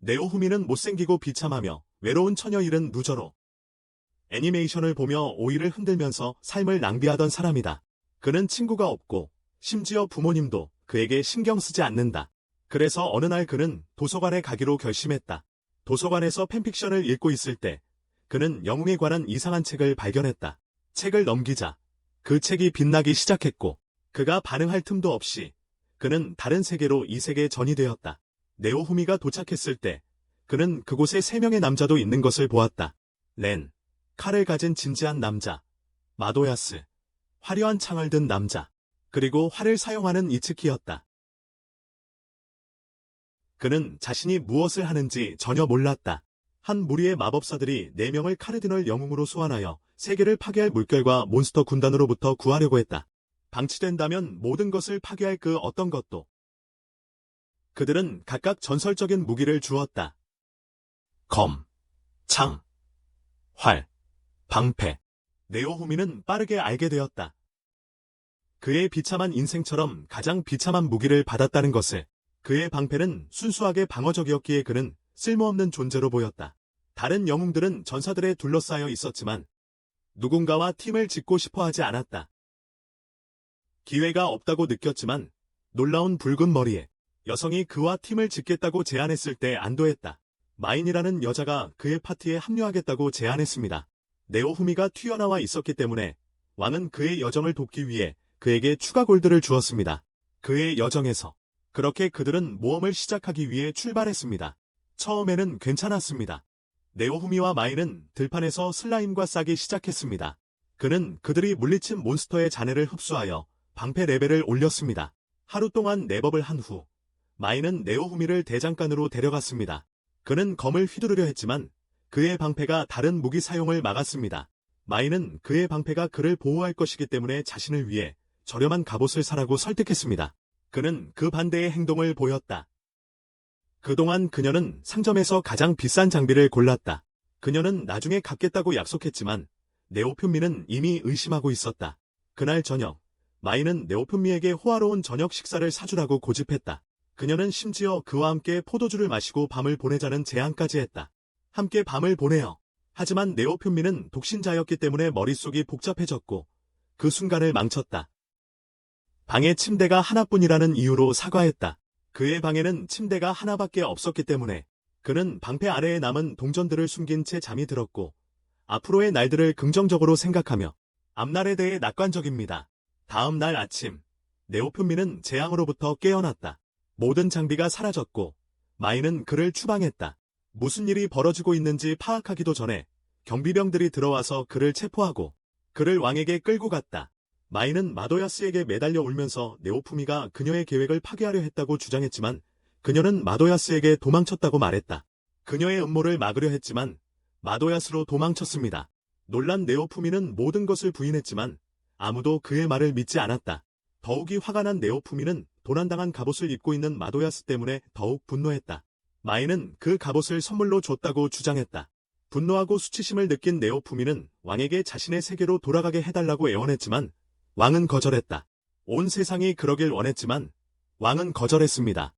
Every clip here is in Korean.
네오후미는 못생기고 비참하며 외로운 처녀 잃은 루저로 애니메이션을 보며 오이를 흔들면서 삶을 낭비하던 사람이다. 그는 친구가 없고 심지어 부모님도 그에게 신경 쓰지 않는다. 그래서 어느 날 그는 도서관에 가기로 결심했다. 도서관에서 팬픽션을 읽고 있을 때 그는 영웅에 관한 이상한 책을 발견했다. 책을 넘기자 그 책이 빛나기 시작했고 그가 반응할 틈도 없이 그는 다른 세계로 이 세계에 전이되었다. 네오후미가 도착했을 때 그는 그곳에 3명의 남자도 있는 것을 보았다. 렌, 칼을 가진 진지한 남자, 마도야스, 화려한 창을 든 남자, 그리고 활을 사용하는 이츠키였다. 그는 자신이 무엇을 하는지 전혀 몰랐다. 한 무리의 마법사들이 4명을 카르디널 영웅으로 소환하여 세계를 파괴할 물결과 몬스터 군단으로부터 구하려고 했다. 방치된다면 모든 것을 파괴할 그 어떤 것도. 그들은 각각 전설적인 무기를 주었다. 검, 창, 활, 방패. 네오후미는 빠르게 알게 되었다. 그의 비참한 인생처럼 가장 비참한 무기를 받았다는 것을. 그의 방패는 순수하게 방어적이었기에 그는 쓸모없는 존재로 보였다. 다른 영웅들은 전사들에 둘러싸여 있었지만 누군가와 팀을 짓고 싶어 하지 않았다. 기회가 없다고 느꼈지만 놀라운 붉은 머리에 여성이 그와 팀을 짓겠다고 제안했을 때 안도했다. 마인이라는 여자가 그의 파티에 합류하겠다고 제안했습니다. 네오후미가 튀어나와 있었기 때문에 왕은 그의 여정을 돕기 위해 그에게 추가 골드를 주었습니다. 그의 여정에서 그렇게 그들은 모험을 시작하기 위해 출발했습니다. 처음에는 괜찮았습니다. 네오후미와 마인은 들판에서 슬라임과 싸기 시작했습니다. 그는 그들이 물리친 몬스터의 잔해를 흡수하여 방패 레벨을 올렸습니다. 하루 동안 랩업을 한 후 마인은 네오후미를 대장간으로 데려갔습니다. 그는 검을 휘두르려 했지만 그의 방패가 다른 무기 사용을 막았습니다. 마인은 그의 방패가 그를 보호할 것이기 때문에 자신을 위해 저렴한 갑옷을 사라고 설득했습니다. 그는 그 반대의 행동을 보였다. 그동안 그녀는 상점에서 가장 비싼 장비를 골랐다. 그녀는 나중에 갚겠다고 약속했지만 네오편미는 이미 의심하고 있었다. 그날 저녁, 마이는 네오편미에게 호화로운 저녁 식사를 사주라고 고집했다. 그녀는 심지어 그와 함께 포도주를 마시고 밤을 보내자는 제안까지 했다. 함께 밤을 보내요. 하지만 네오편미는 독신자였기 때문에 머릿속이 복잡해졌고 그 순간을 망쳤다. 방에 침대가 하나뿐이라는 이유로 사과했다. 그의 방에는 침대가 하나밖에 없었기 때문에 그는 방패 아래에 남은 동전들을 숨긴 채 잠이 들었고 앞으로의 날들을 긍정적으로 생각하며 앞날에 대해 낙관적입니다. 다음 날 아침, 네오편미는 재앙으로부터 깨어났다. 모든 장비가 사라졌고 마이는 그를 추방했다. 무슨 일이 벌어지고 있는지 파악하기도 전에 경비병들이 들어와서 그를 체포하고 그를 왕에게 끌고 갔다. 마이는 마도야스에게 매달려 울면서 네오후미가 그녀의 계획을 파괴하려 했다고 주장했지만 그녀는 마도야스에게 도망쳤다고 말했다. 그녀의 음모를 막으려 했지만 마도야스로 도망쳤습니다. 놀란 네오후미는 모든 것을 부인했지만 아무도 그의 말을 믿지 않았다. 더욱이 화가 난 네오후미는 도난당한 갑옷을 입고 있는 마도야스 때문에 더욱 분노했다. 마이는 그 갑옷을 선물로 줬다고 주장했다. 분노하고 수치심을 느낀 네오후미는 왕에게 자신의 세계로 돌아가게 해달라고 애원했지만 왕은 거절했다. 온 세상이 그러길 원했지만 왕은 거절했습니다.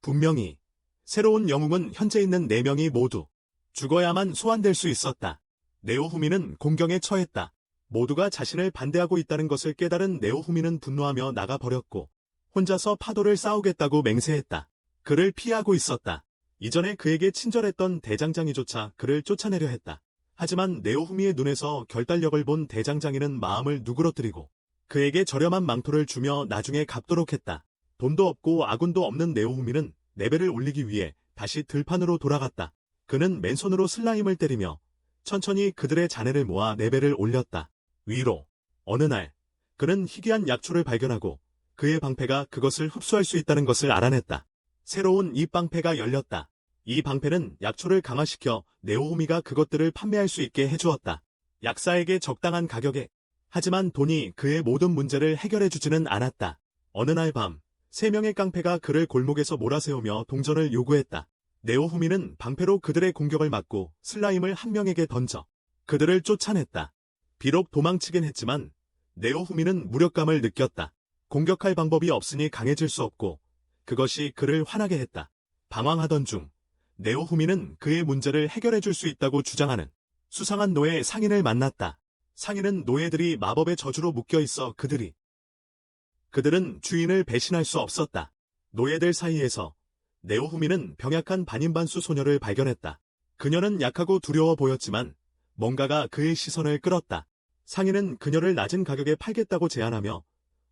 분명히 새로운 영웅은 현재 있는 4명이 모두 죽어야만 소환될 수 있었다. 네오후미는 공경에 처했다. 모두가 자신을 반대하고 있다는 것을 깨달은 네오후미는 분노하며 나가버렸고 혼자서 파도를 싸우겠다고 맹세했다. 그를 피하고 있었다. 이전에 그에게 친절했던 대장장이조차 그를 쫓아내려 했다. 하지만 네오후미의 눈에서 결단력을 본 대장장이는 마음을 누그러뜨리고 그에게 저렴한 망토를 주며 나중에 갚도록 했다. 돈도 없고 아군도 없는 네오후미는 레벨을 올리기 위해 다시 들판으로 돌아갔다. 그는 맨손으로 슬라임을 때리며 천천히 그들의 잔해를 모아 레벨을 올렸다. 위로. 어느 날 그는 희귀한 약초를 발견하고 그의 방패가 그것을 흡수할 수 있다는 것을 알아냈다. 새로운 이 방패가 열렸다. 이 방패는 약초를 강화시켜 네오후미가 그것들을 판매할 수 있게 해주었다. 약사에게 적당한 가격에. 하지만 돈이 그의 모든 문제를 해결해주지는 않았다. 어느 날 밤, 3명의 깡패가 그를 골목에서 몰아세우며 동전을 요구했다. 네오후미는 방패로 그들의 공격을 막고 슬라임을 한 명에게 던져 그들을 쫓아냈다. 비록 도망치긴 했지만 네오후미는 무력감을 느꼈다. 공격할 방법이 없으니 강해질 수 없고 그것이 그를 화나게 했다. 방황하던 중 네오후미는 그의 문제를 해결해 줄 수 있다고 주장하는 수상한 노예 상인을 만났다. 상인은 노예들이 마법의 저주로 묶여 있어 그들은 주인을 배신할 수 없었다. 노예들 사이에서 네오후미는 병약한 반인반수 소녀를 발견했다. 그녀는 약하고 두려워 보였지만 뭔가가 그의 시선을 끌었다. 상인은 그녀를 낮은 가격에 팔겠다고 제안하며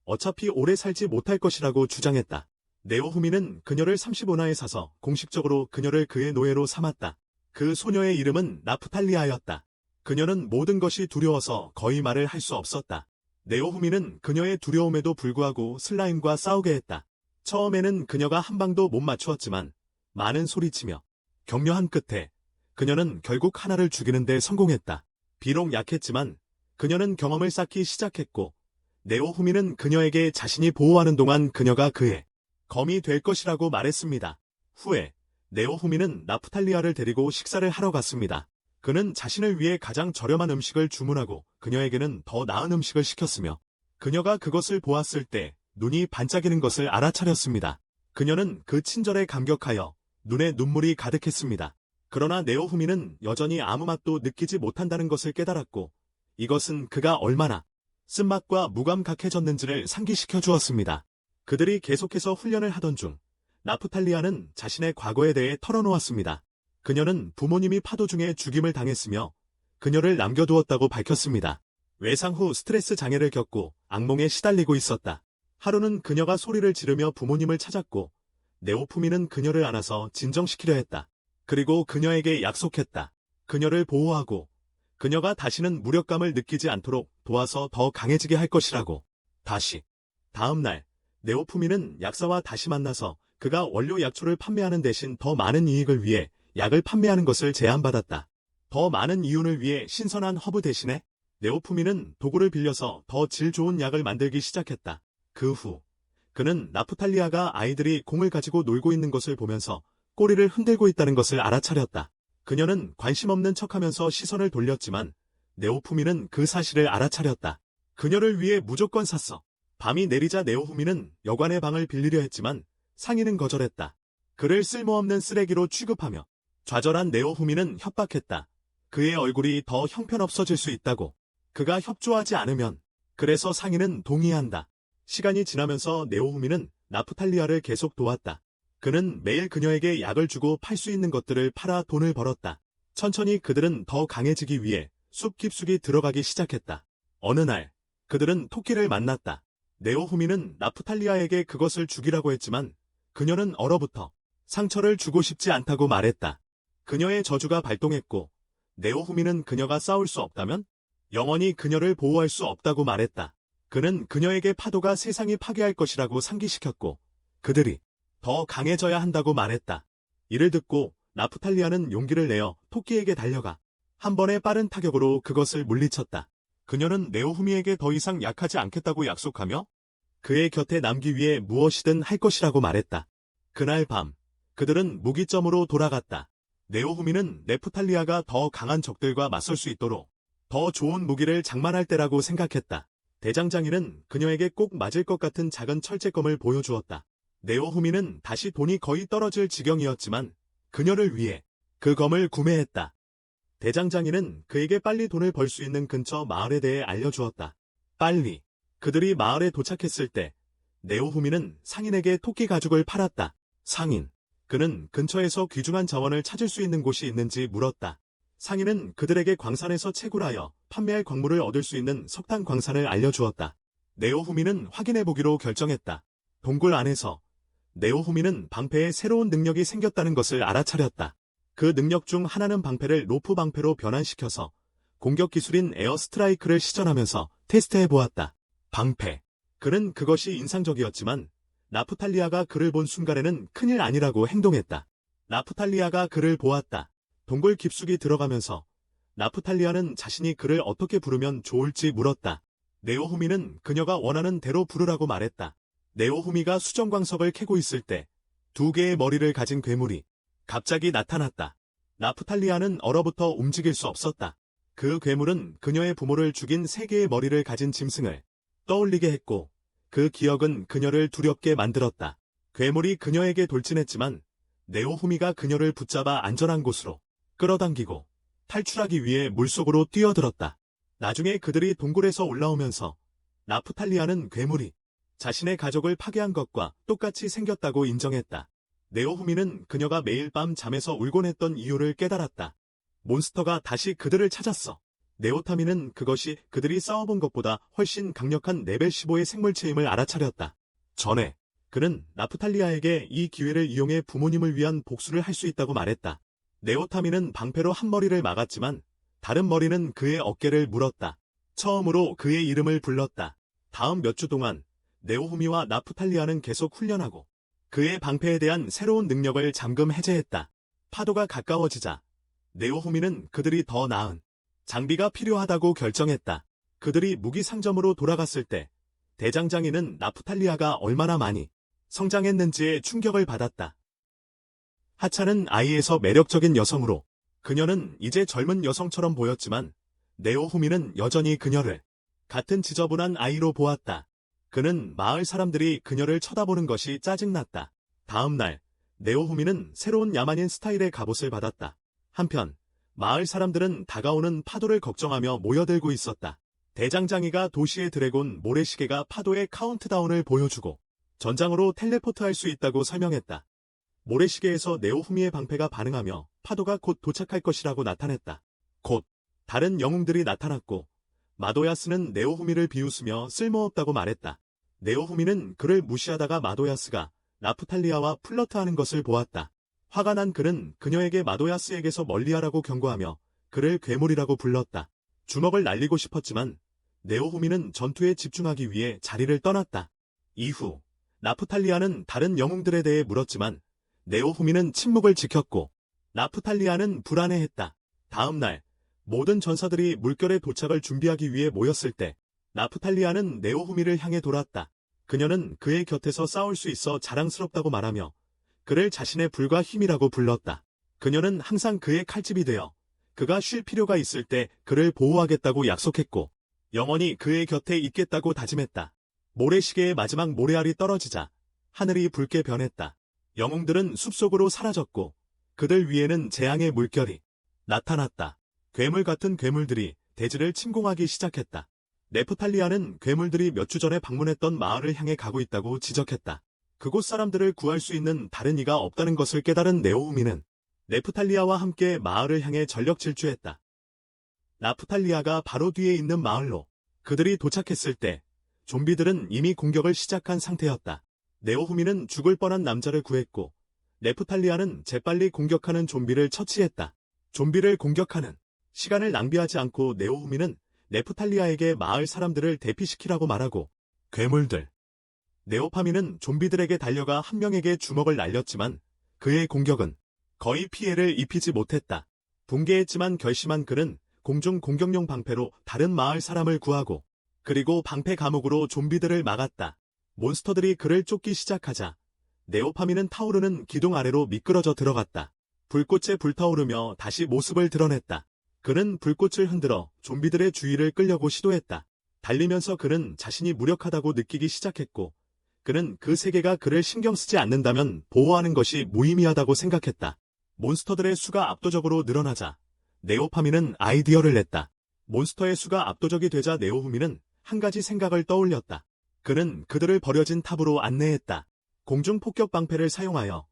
어차피 오래 살지 못할 것이라고 주장했다. 네오후미는 그녀를 30오나에 사서 공식적으로 그녀를 그의 노예로 삼았다. 그 소녀의 이름은 나프탈리아였다. 그녀는 모든 것이 두려워서 거의 말을 할 수 없었다. 네오후미는 그녀의 두려움에도 불구하고 슬라임과 싸우게 했다. 처음에는 그녀가 한 방도 못 맞추었지만 많은 소리치며 격려한 끝에 그녀는 결국 하나를 죽이는 데 성공했다. 비록 약했지만 그녀는 경험을 쌓기 시작했고 네오후미는 그녀에게 자신이 보호하는 동안 그녀가 그의 검이 될 것이라고 말했습니다. 후에 네오후미는 나프탈리아를 데리고 식사를 하러 갔습니다. 그는 자신을 위해 가장 저렴한 음식을 주문하고 그녀에게는 더 나은 음식을 시켰으며 그녀가 그것을 보았을 때 눈이 반짝이는 것을 알아차렸습니다. 그녀는 그 친절에 감격하여 눈에 눈물이 가득했습니다. 그러나 네오후미는 여전히 아무 맛도 느끼지 못한다는 것을 깨달았고 이것은 그가 얼마나 쓴맛과 무감각해졌는지를 상기시켜 주었습니다. 그들이 계속해서 훈련을 하던 중 나프탈리아는 자신의 과거에 대해 털어놓았습니다. 그녀는 부모님이 파도 중에 죽임을 당했으며 그녀를 남겨두었다고 밝혔습니다. 외상 후 스트레스 장애를 겪고 악몽에 시달리고 있었다. 하루는 그녀가 소리를 지르며 부모님을 찾았고 네오후미는 그녀를 안아서 진정시키려 했다. 그리고 그녀에게 약속했다. 그녀를 보호하고 그녀가 다시는 무력감을 느끼지 않도록 도와서 더 강해지게 할 것이라고. 다음 날 네오후미는 약사와 다시 만나서 그가 원료 약초를 판매하는 대신 더 많은 이익을 위해 약을 판매하는 것을 제안받았다. 더 많은 이윤을 위해 신선한 허브 대신에 네오후미는 도구를 빌려서 더 질 좋은 약을 만들기 시작했다. 그 후 그는 나프탈리아가 아이들이 공을 가지고 놀고 있는 것을 보면서 꼬리를 흔들고 있다는 것을 알아차렸다. 그녀는 관심 없는 척하면서 시선을 돌렸지만 네오후미는 그 사실을 알아차렸다. 그녀를 위해 무조건 샀어. 밤이 내리자 네오후미는 여관의 방을 빌리려 했지만 상인은 거절했다. 그를 쓸모없는 쓰레기로 취급하며 좌절한 네오후미는 협박했다. 그의 얼굴이 더 형편없어질 수 있다고. 그가 협조하지 않으면. 그래서 상인은 동의한다. 시간이 지나면서 네오후미는 나프탈리아를 계속 도왔다. 그는 매일 그녀에게 약을 주고 팔 수 있는 것들을 팔아 돈을 벌었다. 천천히 그들은 더 강해지기 위해 숲 깊숙이 들어가기 시작했다. 어느 날 그들은 토끼를 만났다. 네오후미는 나프탈리아에게 그것을 죽이라고 했지만 그녀는 얼어붙어 상처를 주고 싶지 않다고 말했다. 그녀의 저주가 발동했고 네오후미는 그녀가 싸울 수 없다면 영원히 그녀를 보호할 수 없다고 말했다. 그는 그녀에게 파도가 세상이 파괴할 것이라고 상기시켰고 그들이 더 강해져야 한다고 말했다. 이를 듣고 나프탈리아는 용기를 내어 토끼에게 달려가 한 번의 빠른 타격으로 그것을 물리쳤다. 그녀는 네오후미에게 더 이상 약하지 않겠다고 약속하며 그의 곁에 남기 위해 무엇이든 할 것이라고 말했다. 그날 밤 그들은 무기점으로 돌아갔다. 네오후미는 네프탈리아가 더 강한 적들과 맞설 수 있도록 더 좋은 무기를 장만할 때라고 생각했다. 대장장이는 그녀에게 꼭 맞을 것 같은 작은 철제검을 보여주었다. 네오후미는 다시 돈이 거의 떨어질 지경이었지만 그녀를 위해 그 검을 구매했다. 대장장이는 그에게 빨리 돈을 벌 수 있는 근처 마을에 대해 알려주었다. 빨리. 그들이 마을에 도착했을 때 네오후미는 상인에게 토끼 가죽을 팔았다. 상인. 그는 근처에서 귀중한 자원을 찾을 수 있는 곳이 있는지 물었다. 상인은 그들에게 광산에서 채굴하여 판매할 광물을 얻을 수 있는 석탄 광산을 알려주었다. 네오후미는 확인해보기로 결정했다. 동굴 안에서 네오후미는 방패에 새로운 능력이 생겼다는 것을 알아차렸다. 그 능력 중 하나는 방패를 로프 방패로 변환시켜서 공격 기술인 에어 스트라이크를 시전하면서 테스트해보았다. 방패. 그는 그것이 인상적이었지만 나프탈리아가 그를 본 순간에는 큰일 아니라고 행동했다. 나프탈리아가 그를 보았다. 동굴 깊숙이 들어가면서 나프탈리아는 자신이 그를 어떻게 부르면 좋을지 물었다. 네오후미는 그녀가 원하는 대로 부르라고 말했다. 네오후미가 수정광석을 캐고 있을 때 2개의 머리를 가진 괴물이 갑자기 나타났다. 나프탈리아는 얼어붙어 움직일 수 없었다. 그 괴물은 그녀의 부모를 죽인 3개의 머리를 가진 짐승을 떠올리게 했고 그 기억은 그녀를 두렵게 만들었다. 괴물이 그녀에게 돌진했지만 네오후미가 그녀를 붙잡아 안전한 곳으로 끌어당기고 탈출하기 위해 물속으로 뛰어들었다. 나중에 그들이 동굴에서 올라오면서 나프탈리아는 괴물이 자신의 가족을 파괴한 것과 똑같이 생겼다고 인정했다. 네오후미는 그녀가 매일 밤 잠에서 울곤 했던 이유를 깨달았다. 몬스터가 다시 그들을 찾았어. 네오타미는 그것이 그들이 싸워본 것보다 훨씬 강력한 레벨 15의 생물체임을 알아차렸다. 전에 그는 나프탈리아에게 이 기회를 이용해 부모님을 위한 복수를 할 수 있다고 말했다. 네오타미는 방패로 한 머리를 막았지만 다른 머리는 그의 어깨를 물었다. 처음으로 그의 이름을 불렀다. 다음 몇 주 동안 네오후미와 나프탈리아는 계속 훈련하고 그의 방패에 대한 새로운 능력을 잠금 해제했다. 파도가 가까워지자 네오후미는 그들이 더 나은 장비가 필요하다고 결정했다. 그들이 무기 상점으로 돌아갔을 때 대장장이는 나프탈리아가 얼마나 많이 성장했는지에 충격을 받았다. 하차는 아이에서 매력적인 여성으로 그녀는 이제 젊은 여성처럼 보였지만 네오후미는 여전히 그녀를 같은 지저분한 아이로 보았다. 그는 마을 사람들이 그녀를 쳐다보는 것이 짜증났다. 다음 날 네오후미는 새로운 야만인 스타일의 갑옷을 받았다. 한편 마을 사람들은 다가오는 파도를 걱정하며 모여들고 있었다. 대장장이가 도시의 드래곤 모래시계가 파도의 카운트다운을 보여주고 전장으로 텔레포트할 수 있다고 설명했다. 모래시계에서 네오후미의 방패가 반응하며 파도가 곧 도착할 것이라고 나타냈다. 곧 다른 영웅들이 나타났고 마도야스는 네오후미를 비웃으며 쓸모없다고 말했다. 네오후미는 그를 무시하다가 마도야스가 나프탈리아와 플러트하는 것을 보았다. 화가 난 그는 그녀에게 마도야스에게서 멀리하라고 경고하며 그를 괴물이라고 불렀다. 주먹을 날리고 싶었지만 네오후미는 전투에 집중하기 위해 자리를 떠났다. 이후 나프탈리아는 다른 영웅들에 대해 물었지만 네오후미는 침묵을 지켰고 나프탈리아는 불안해했다. 다음 날 모든 전사들이 물결에 도착을 준비하기 위해 모였을 때 나프탈리아는 네오후미를 향해 돌았다. 그녀는 그의 곁에서 싸울 수 있어 자랑스럽다고 말하며 그를 자신의 불과 힘이라고 불렀다. 그녀는 항상 그의 칼집이 되어 그가 쉴 필요가 있을 때 그를 보호하겠다고 약속했고 영원히 그의 곁에 있겠다고 다짐했다. 모래시계의 마지막 모래알이 떨어지자 하늘이 붉게 변했다. 영웅들은 숲속으로 사라졌고 그들 위에는 재앙의 물결이 나타났다. 괴물 같은 괴물들이 대지를 침공하기 시작했다. 네프탈리아는 괴물들이 몇 주 전에 방문했던 마을을 향해 가고 있다고 지적했다. 그곳 사람들을 구할 수 있는 다른 이가 없다는 것을 깨달은 네오후미는 네프탈리아와 함께 마을을 향해 전력 질주했다. 나프탈리아가 바로 뒤에 있는 마을로 그들이 도착했을 때 좀비들은 이미 공격을 시작한 상태였다. 네오후미는 죽을 뻔한 남자를 구했고 네프탈리아는 재빨리 공격하는 좀비를 처치했다. 좀비를 공격하는 시간을 낭비하지 않고 네오후미는 네프탈리아에게 마을 사람들을 대피시키라고 말하고 괴물들. 네오파미는 좀비들에게 달려가 한 명에게 주먹을 날렸지만 그의 공격은 거의 피해를 입히지 못했다. 붕괴했지만 결심한 그는 공중 공격용 방패로 다른 마을 사람을 구하고 그리고 방패 감옥으로 좀비들을 막았다. 몬스터들이 그를 쫓기 시작하자 네오파미는 타오르는 기둥 아래로 미끄러져 들어갔다. 불꽃에 불타오르며 다시 모습을 드러냈다. 그는 불꽃을 흔들어 좀비들의 주의를 끌려고 시도했다. 달리면서 그는 자신이 무력하다고 느끼기 시작했고 그는 그 세계가 그를 신경 쓰지 않는다면 보호하는 것이 무의미하다고 생각했다. 몬스터들의 수가 압도적으로 늘어나자 네오파미는 아이디어를 냈다. 몬스터의 수가 압도적이 되자 네오후미는 한 가지 생각을 떠올렸다. 그는 그들을 버려진 탑으로 안내했다. 공중 폭격 방패를 사용하여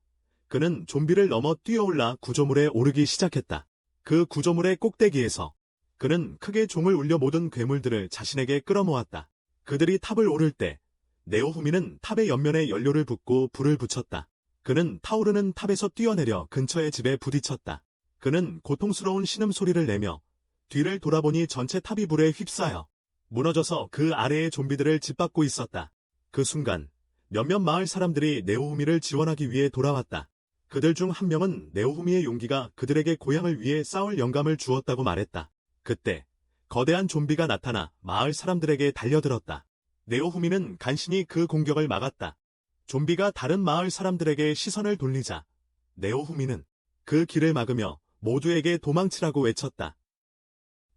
그는 좀비를 넘어 뛰어올라 구조물에 오르기 시작했다. 그 구조물의 꼭대기에서 그는 크게 종을 울려 모든 괴물들을 자신에게 끌어모았다. 그들이 탑을 오를 때 네오후미는 탑의 옆면에 연료를 붓고 불을 붙였다. 그는 타오르는 탑에서 뛰어내려 근처의 집에 부딪혔다. 그는 고통스러운 신음소리를 내며 뒤를 돌아보니 전체 탑이 불에 휩싸여 무너져서 그 아래의 좀비들을 짓밟고 있었다. 그 순간 몇몇 마을 사람들이 네오후미를 지원하기 위해 돌아왔다. 그들 중 한 명은 네오후미의 용기가 그들에게 고향을 위해 싸울 영감을 주었다고 말했다. 그때 거대한 좀비가 나타나 마을 사람들에게 달려들었다. 네오후미는 간신히 그 공격을 막았다. 좀비가 다른 마을 사람들에게 시선을 돌리자 네오후미는 그 길을 막으며 모두에게 도망치라고 외쳤다.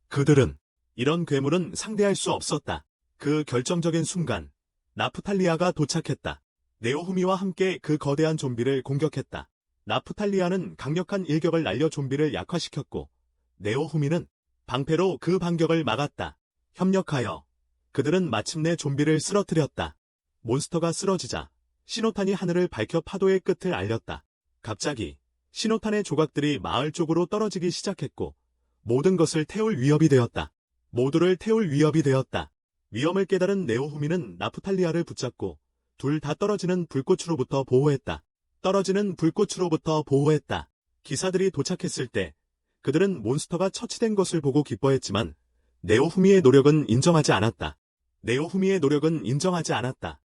그들은 이런 괴물은 상대할 수 없었다. 그 결정적인 순간 나프탈리아가 도착했다. 네오후미와 함께 그 거대한 좀비를 공격했다. 나프탈리아는 강력한 일격을 날려 좀비를 약화시켰고 네오후미는 방패로 그 반격을 막았다. 협력하여 그들은 마침내 좀비를 쓰러뜨렸다. 몬스터가 쓰러지자 신호탄이 하늘을 밝혀 파도의 끝을 알렸다. 갑자기 신호탄의 조각들이 마을 쪽으로 떨어지기 시작했고 모든 것을 태울 위협이 되었다. 모두를 태울 위협이 되었다. 위험을 깨달은 네오후미는 나프탈리아를 붙잡고 둘 다 떨어지는 불꽃으로부터 보호했다. 떨어지는 불꽃으로부터 보호했다. 기사들이 도착했을 때 그들은 몬스터가 처치된 것을 보고 기뻐했지만 네오후미의 노력은 인정하지 않았다. 네오후미의 노력은 인정하지 않았다.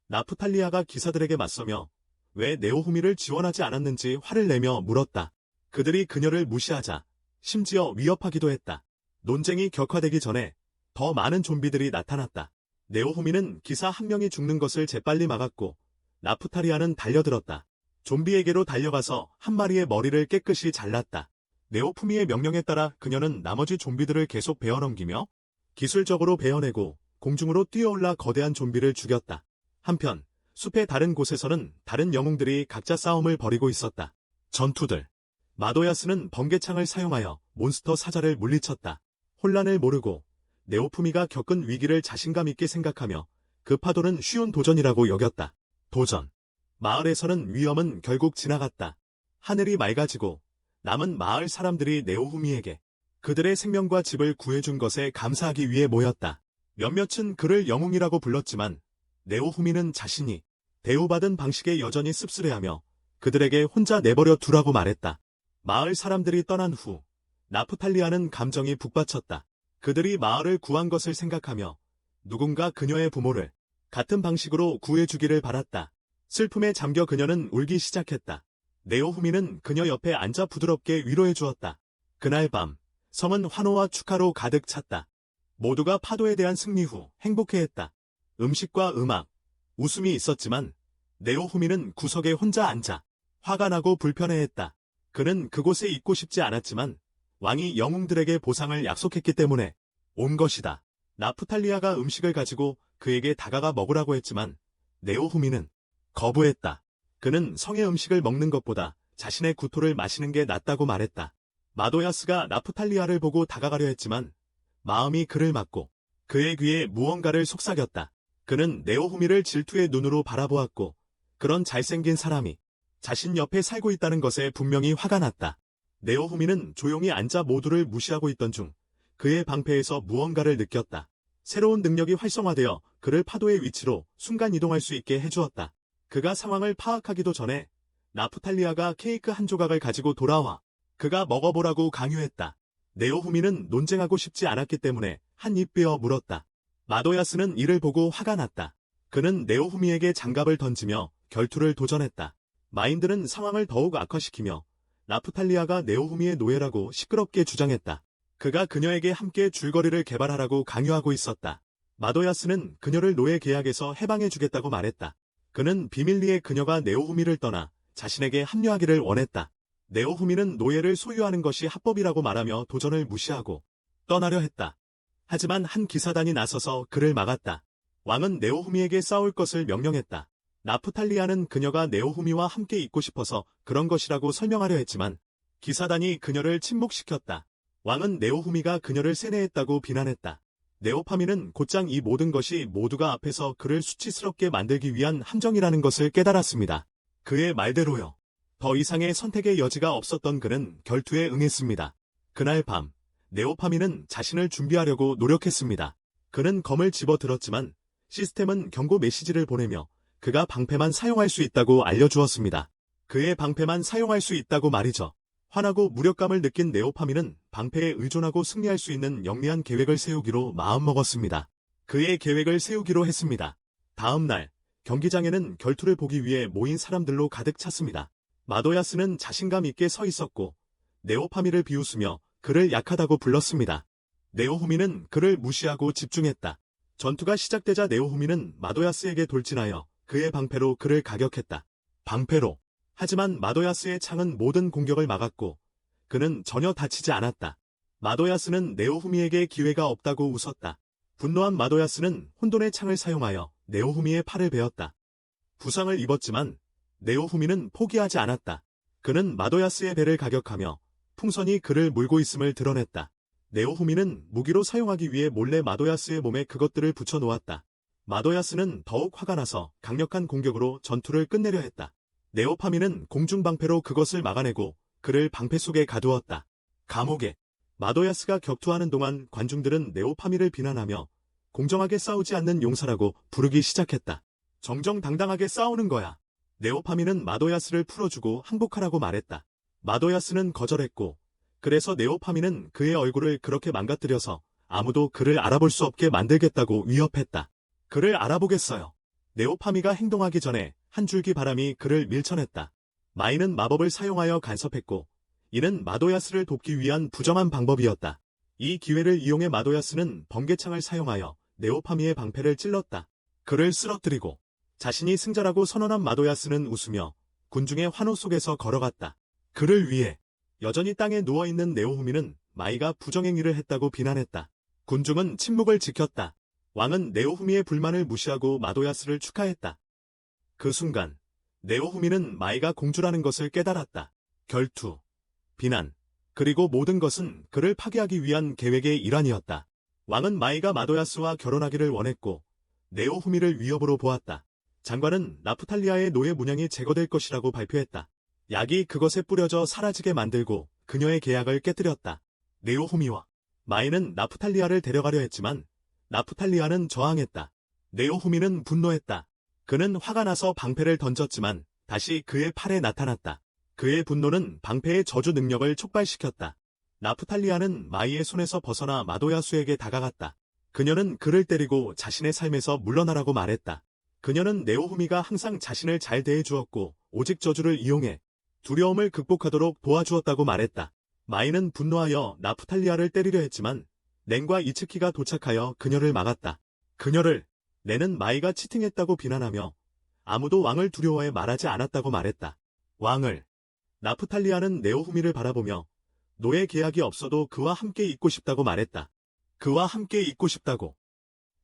나프탈리아가 기사들에게 맞서며 왜 네오후미를 지원하지 않았는지 화를 내며 물었다. 그들이 그녀를 무시하자 심지어 위협하기도 했다. 논쟁이 격화되기 전에 더 많은 좀비들이 나타났다. 네오후미는 기사 한 명이 죽는 것을 재빨리 막았고 나프탈리아는 달려들었다. 좀비에게로 달려가서 한 마리의 머리를 깨끗이 잘랐다. 네오후미의 명령에 따라 그녀는 나머지 좀비들을 계속 베어넘기며 기술적으로 베어내고 공중으로 뛰어올라 거대한 좀비를 죽였다. 한편 숲의 다른 곳에서는 다른 영웅들이 각자 싸움을 벌이고 있었다. 전투들. 마도야스는 번개창을 사용하여 몬스터 사자를 물리쳤다. 혼란을 모르고 네오후미가 겪은 위기를 자신감 있게 생각하며 그 파도는 쉬운 도전이라고 여겼다. 도전. 마을에서는 위험은 결국 지나갔다. 하늘이 맑아지고 남은 마을 사람들이 네오후미에게 그들의 생명과 집을 구해준 것에 감사하기 위해 모였다. 몇몇은 그를 영웅이라고 불렀지만 네오후미는 자신이 대우받은 방식에 여전히 씁쓸해하며 그들에게 혼자 내버려 두라고 말했다. 마을 사람들이 떠난 후 나프탈리아는 감정이 북받쳤다. 그들이 마을을 구한 것을 생각하며 누군가 그녀의 부모를 같은 방식으로 구해주기를 바랐다. 슬픔에 잠겨 그녀는 울기 시작했다. 네오후미는 그녀 옆에 앉아 부드럽게 위로해 주었다. 그날 밤 섬은 환호와 축하로 가득 찼다. 모두가 파도에 대한 승리 후 행복해했다. 음식과 음악, 웃음이 있었지만 네오후미는 구석에 혼자 앉아 화가 나고 불편해했다. 그는 그곳에 있고 싶지 않았지만 왕이 영웅들에게 보상을 약속했기 때문에 온 것이다. 나프탈리아가 음식을 가지고 그에게 다가가 먹으라고 했지만 네오후미는 거부했다. 그는 성의 음식을 먹는 것보다 자신의 구토를 마시는 게 낫다고 말했다. 마도야스가 나프탈리아를 보고 다가가려 했지만 마음이 그를 막고 그의 귀에 무언가를 속삭였다. 그는 네오후미를 질투의 눈으로 바라보았고 그런 잘생긴 사람이 자신 옆에 살고 있다는 것에 분명히 화가 났다. 네오후미는 조용히 앉아 모두를 무시하고 있던 중 그의 방패에서 무언가를 느꼈다. 새로운 능력이 활성화되어 그를 파도의 위치로 순간 이동할 수 있게 해주었다. 그가 상황을 파악하기도 전에 나프탈리아가 케이크 한 조각을 가지고 돌아와 그가 먹어보라고 강요했다. 네오후미는 논쟁하고 싶지 않았기 때문에 한 입 베어 물었다. 마도야스는 이를 보고 화가 났다. 그는 네오후미에게 장갑을 던지며 결투를 도전했다. 마인드는 상황을 더욱 악화시키며 나프탈리아가 네오후미의 노예라고 시끄럽게 주장했다. 그가 그녀에게 함께 줄거리를 개발하라고 강요하고 있었다. 마도야스는 그녀를 노예 계약에서 해방해주겠다고 말했다. 그는 비밀리에 그녀가 네오후미를 떠나 자신에게 합류하기를 원했다. 네오후미는 노예를 소유하는 것이 합법이라고 말하며 도전을 무시하고 떠나려 했다. 하지만 한 기사단이 나서서 그를 막았다. 왕은 네오후미에게 싸울 것을 명령했다. 나프탈리아는 그녀가 네오후미와 함께 있고 싶어서 그런 것이라고 설명하려 했지만 기사단이 그녀를 침묵시켰다. 왕은 네오후미가 그녀를 세뇌했다고 비난했다. 네오파미는 곧장 이 모든 것이 모두가 앞에서 그를 수치스럽게 만들기 위한 함정이라는 것을 깨달았습니다. 그의 말대로요. 더 이상의 선택의 여지가 없었던 그는 결투에 응했습니다. 그날 밤 네오파미는 자신을 준비하려고 노력했습니다. 그는 검을 집어들었지만 시스템은 경고 메시지를 보내며 그가 방패만 사용할 수 있다고 알려주었습니다. 그의 방패만 사용할 수 있다고 말이죠. 화나고 무력감을 느낀 네오파미는 방패에 의존하고 승리할 수 있는 영리한 계획을 세우기로 마음먹었습니다. 그의 계획을 세우기로 했습니다. 다음 날 경기장에는 결투를 보기 위해 모인 사람들로 가득 찼습니다. 마도야스는 자신감 있게 서 있었고 네오파미를 비웃으며 그를 약하다고 불렀습니다. 네오후미는 그를 무시하고 집중했다. 전투가 시작되자 네오후미는 마도야스에게 돌진하여 그의 방패로 그를 가격했다. 방패로. 하지만 마도야스의 창은 모든 공격을 막았고 그는 전혀 다치지 않았다. 마도야스는 네오후미에게 기회가 없다고 웃었다. 분노한 마도야스는 혼돈의 창을 사용하여 네오후미의 팔을 베었다. 부상을 입었지만 네오후미는 포기하지 않았다. 그는 마도야스의 배를 가격하며 풍선이 그를 물고 있음을 드러냈다. 네오후미는 무기로 사용하기 위해 몰래 마도야스의 몸에 그것들을 붙여 놓았다. 마도야스는 더욱 화가 나서 강력한 공격으로 전투를 끝내려 했다. 네오파미는 공중방패로 그것을 막아내고 그를 방패 속에 가두었다. 감옥에 마도야스가 격투하는 동안 관중들은 네오파미를 비난하며 공정하게 싸우지 않는 용사라고 부르기 시작했다. 정정당당하게 싸우는 거야. 네오파미는 마도야스를 풀어주고 항복하라고 말했다. 마도야스는 거절했고 그래서 네오파미는 그의 얼굴을 그렇게 망가뜨려서 아무도 그를 알아볼 수 없게 만들겠다고 위협했다. 그를 알아보겠어요. 네오파미가 행동하기 전에 한 줄기 바람이 그를 밀쳐냈다. 마이는 마법을 사용하여 간섭했고 이는 마도야스를 돕기 위한 부정한 방법이었다. 이 기회를 이용해 마도야스는 번개창을 사용하여 네오파미의 방패를 찔렀다. 그를 쓰러뜨리고 자신이 승자라고 선언한 마도야스는 웃으며 군중의 환호 속에서 걸어갔다. 그를 위해 여전히 땅에 누워있는 네오후미는 마이가 부정행위를 했다고 비난했다. 군중은 침묵을 지켰다. 왕은 네오후미의 불만을 무시하고 마도야스를 축하했다. 그 순간 네오후미는 마이가 공주라는 것을 깨달았다. 결투, 비난, 그리고 모든 것은 그를 파괴하기 위한 계획의 일환이었다. 왕은 마이가 마도야스와 결혼하기를 원했고 네오후미를 위협으로 보았다. 장관은 나프탈리아의 노예 문양이 제거될 것이라고 발표했다. 약이 그것에 뿌려져 사라지게 만들고 그녀의 계약을 깨뜨렸다. 네오후미와 마이는 나프탈리아를 데려가려 했지만 나프탈리아는 저항했다. 네오후미는 분노했다. 그는 화가 나서 방패를 던졌지만 다시 그의 팔에 나타났다. 그의 분노는 방패의 저주 능력을 촉발시켰다. 나프탈리아는 마이의 손에서 벗어나 마도야수에게 다가갔다. 그녀는 그를 때리고 자신의 삶에서 물러나라고 말했다. 그녀는 네오후미가 항상 자신을 잘 대해주었고 오직 저주를 이용해 두려움을 극복하도록 도와주었다고 말했다. 마이는 분노하여 나프탈리아를 때리려 했지만 렌과 이츠키가 도착하여 그녀를 막았다. 그녀를 렌은 마이가 치팅했다고 비난하며 아무도 왕을 두려워해 말하지 않았다고 말했다. 왕을 나프탈리아는 네오후미를 바라보며 노예 계약이 없어도 그와 함께 있고 싶다고 말했다. 그와 함께 있고 싶다고.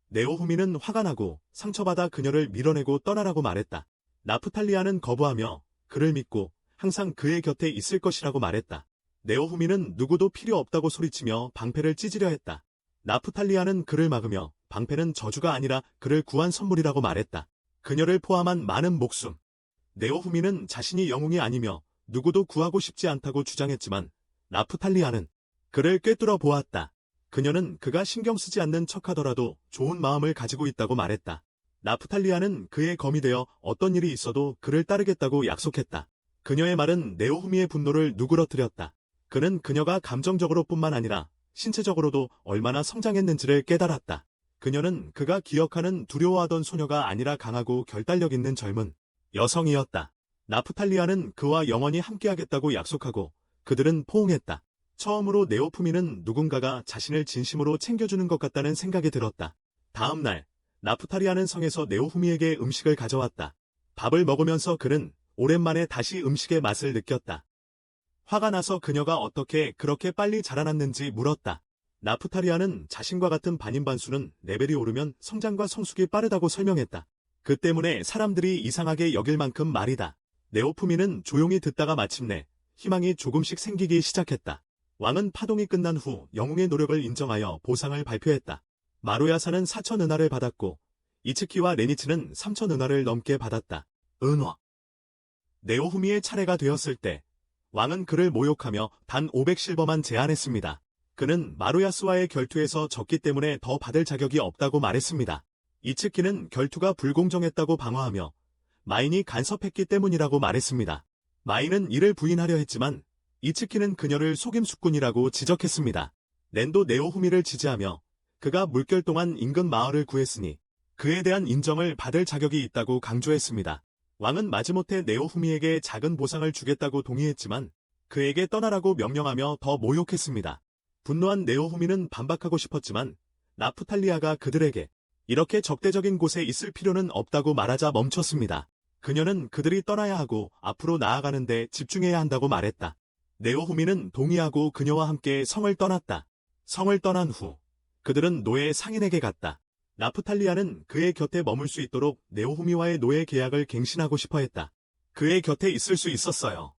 네오후미는 화가 나고 상처받아 그녀를 밀어내고 떠나라고 말했다. 나프탈리아는 거부하며 그를 믿고 항상 그의 곁에 있을 것이라고 말했다. 네오후미는 누구도 필요 없다고 소리치며 방패를 찢으려 했다. 나프탈리아는 그를 막으며 방패는 저주가 아니라 그를 구한 선물이라고 말했다. 그녀를 포함한 많은 목숨. 네오후미는 자신이 영웅이 아니며 누구도 구하고 싶지 않다고 주장했지만 나프탈리아는 그를 꿰뚫어 보았다. 그녀는 그가 신경 쓰지 않는 척하더라도 좋은 마음을 가지고 있다고 말했다. 나프탈리아는 그의 검이 되어 어떤 일이 있어도 그를 따르겠다고 약속했다. 그녀의 말은 네오후미의 분노를 누그러뜨렸다. 그는 그녀가 감정적으로 뿐만 아니라 신체적으로도 얼마나 성장했는지를 깨달았다. 그녀는 그가 기억하는 두려워하던 소녀가 아니라 강하고 결단력 있는 젊은 여성이었다. 나프탈리아는 그와 영원히 함께하겠다고 약속하고 그들은 포옹했다. 처음으로 네오후미는 누군가가 자신을 진심으로 챙겨주는 것 같다는 생각이 들었다. 다음 날 나프탈리아는 성에서 네오후미에게 음식을 가져왔다. 밥을 먹으면서 그는 오랜만에 다시 음식의 맛을 느꼈다. 화가 나서 그녀가 어떻게 그렇게 빨리 자라났는지 물었다. 나프탈리아는 자신과 같은 반인반수는 레벨이 오르면 성장과 성숙이 빠르다고 설명했다. 그 때문에 사람들이 이상하게 여길 만큼 말이다. 네오후미는 조용히 듣다가 마침내 희망이 조금씩 생기기 시작했다. 왕은 파동이 끝난 후 영웅의 노력을 인정하여 보상을 발표했다. 마루야사는 4천 은하를 받았고 이츠키와 레니츠는 3천 은하를 넘게 받았다. 은화. 네오후미의 차례가 되었을 때 왕은 그를 모욕하며 단 500실버만 제안했습니다. 그는 마루야스와의 결투에서 졌기 때문에 더 받을 자격이 없다고 말했습니다. 이츠키는 결투가 불공정했다고 방어하며 마인이 간섭했기 때문이라고 말했습니다. 마인은 이를 부인하려 했지만 이츠키는 그녀를 속임수꾼이라고 지적했습니다. 렌도 네오후미를 지지하며 그가 물결 동안 인근 마을을 구했으니 그에 대한 인정을 받을 자격이 있다고 강조했습니다. 왕은 마지못해 네오후미에게 작은 보상을 주겠다고 동의했지만 그에게 떠나라고 명령하며 더 모욕했습니다. 분노한 네오후미는 반박하고 싶었지만 나프탈리아가 그들에게 이렇게 적대적인 곳에 있을 필요는 없다고 말하자 멈췄습니다. 그녀는 그들이 떠나야 하고 앞으로 나아가는 데 집중해야 한다고 말했다. 네오후미는 동의하고 그녀와 함께 성을 떠났다. 성을 떠난 후 그들은 노예 상인에게 갔다. 나프탈리아는 그의 곁에 머물 수 있도록 네오후미와의 노예 계약을 갱신하고 싶어 했다. 그의 곁에 있을 수 있었어요.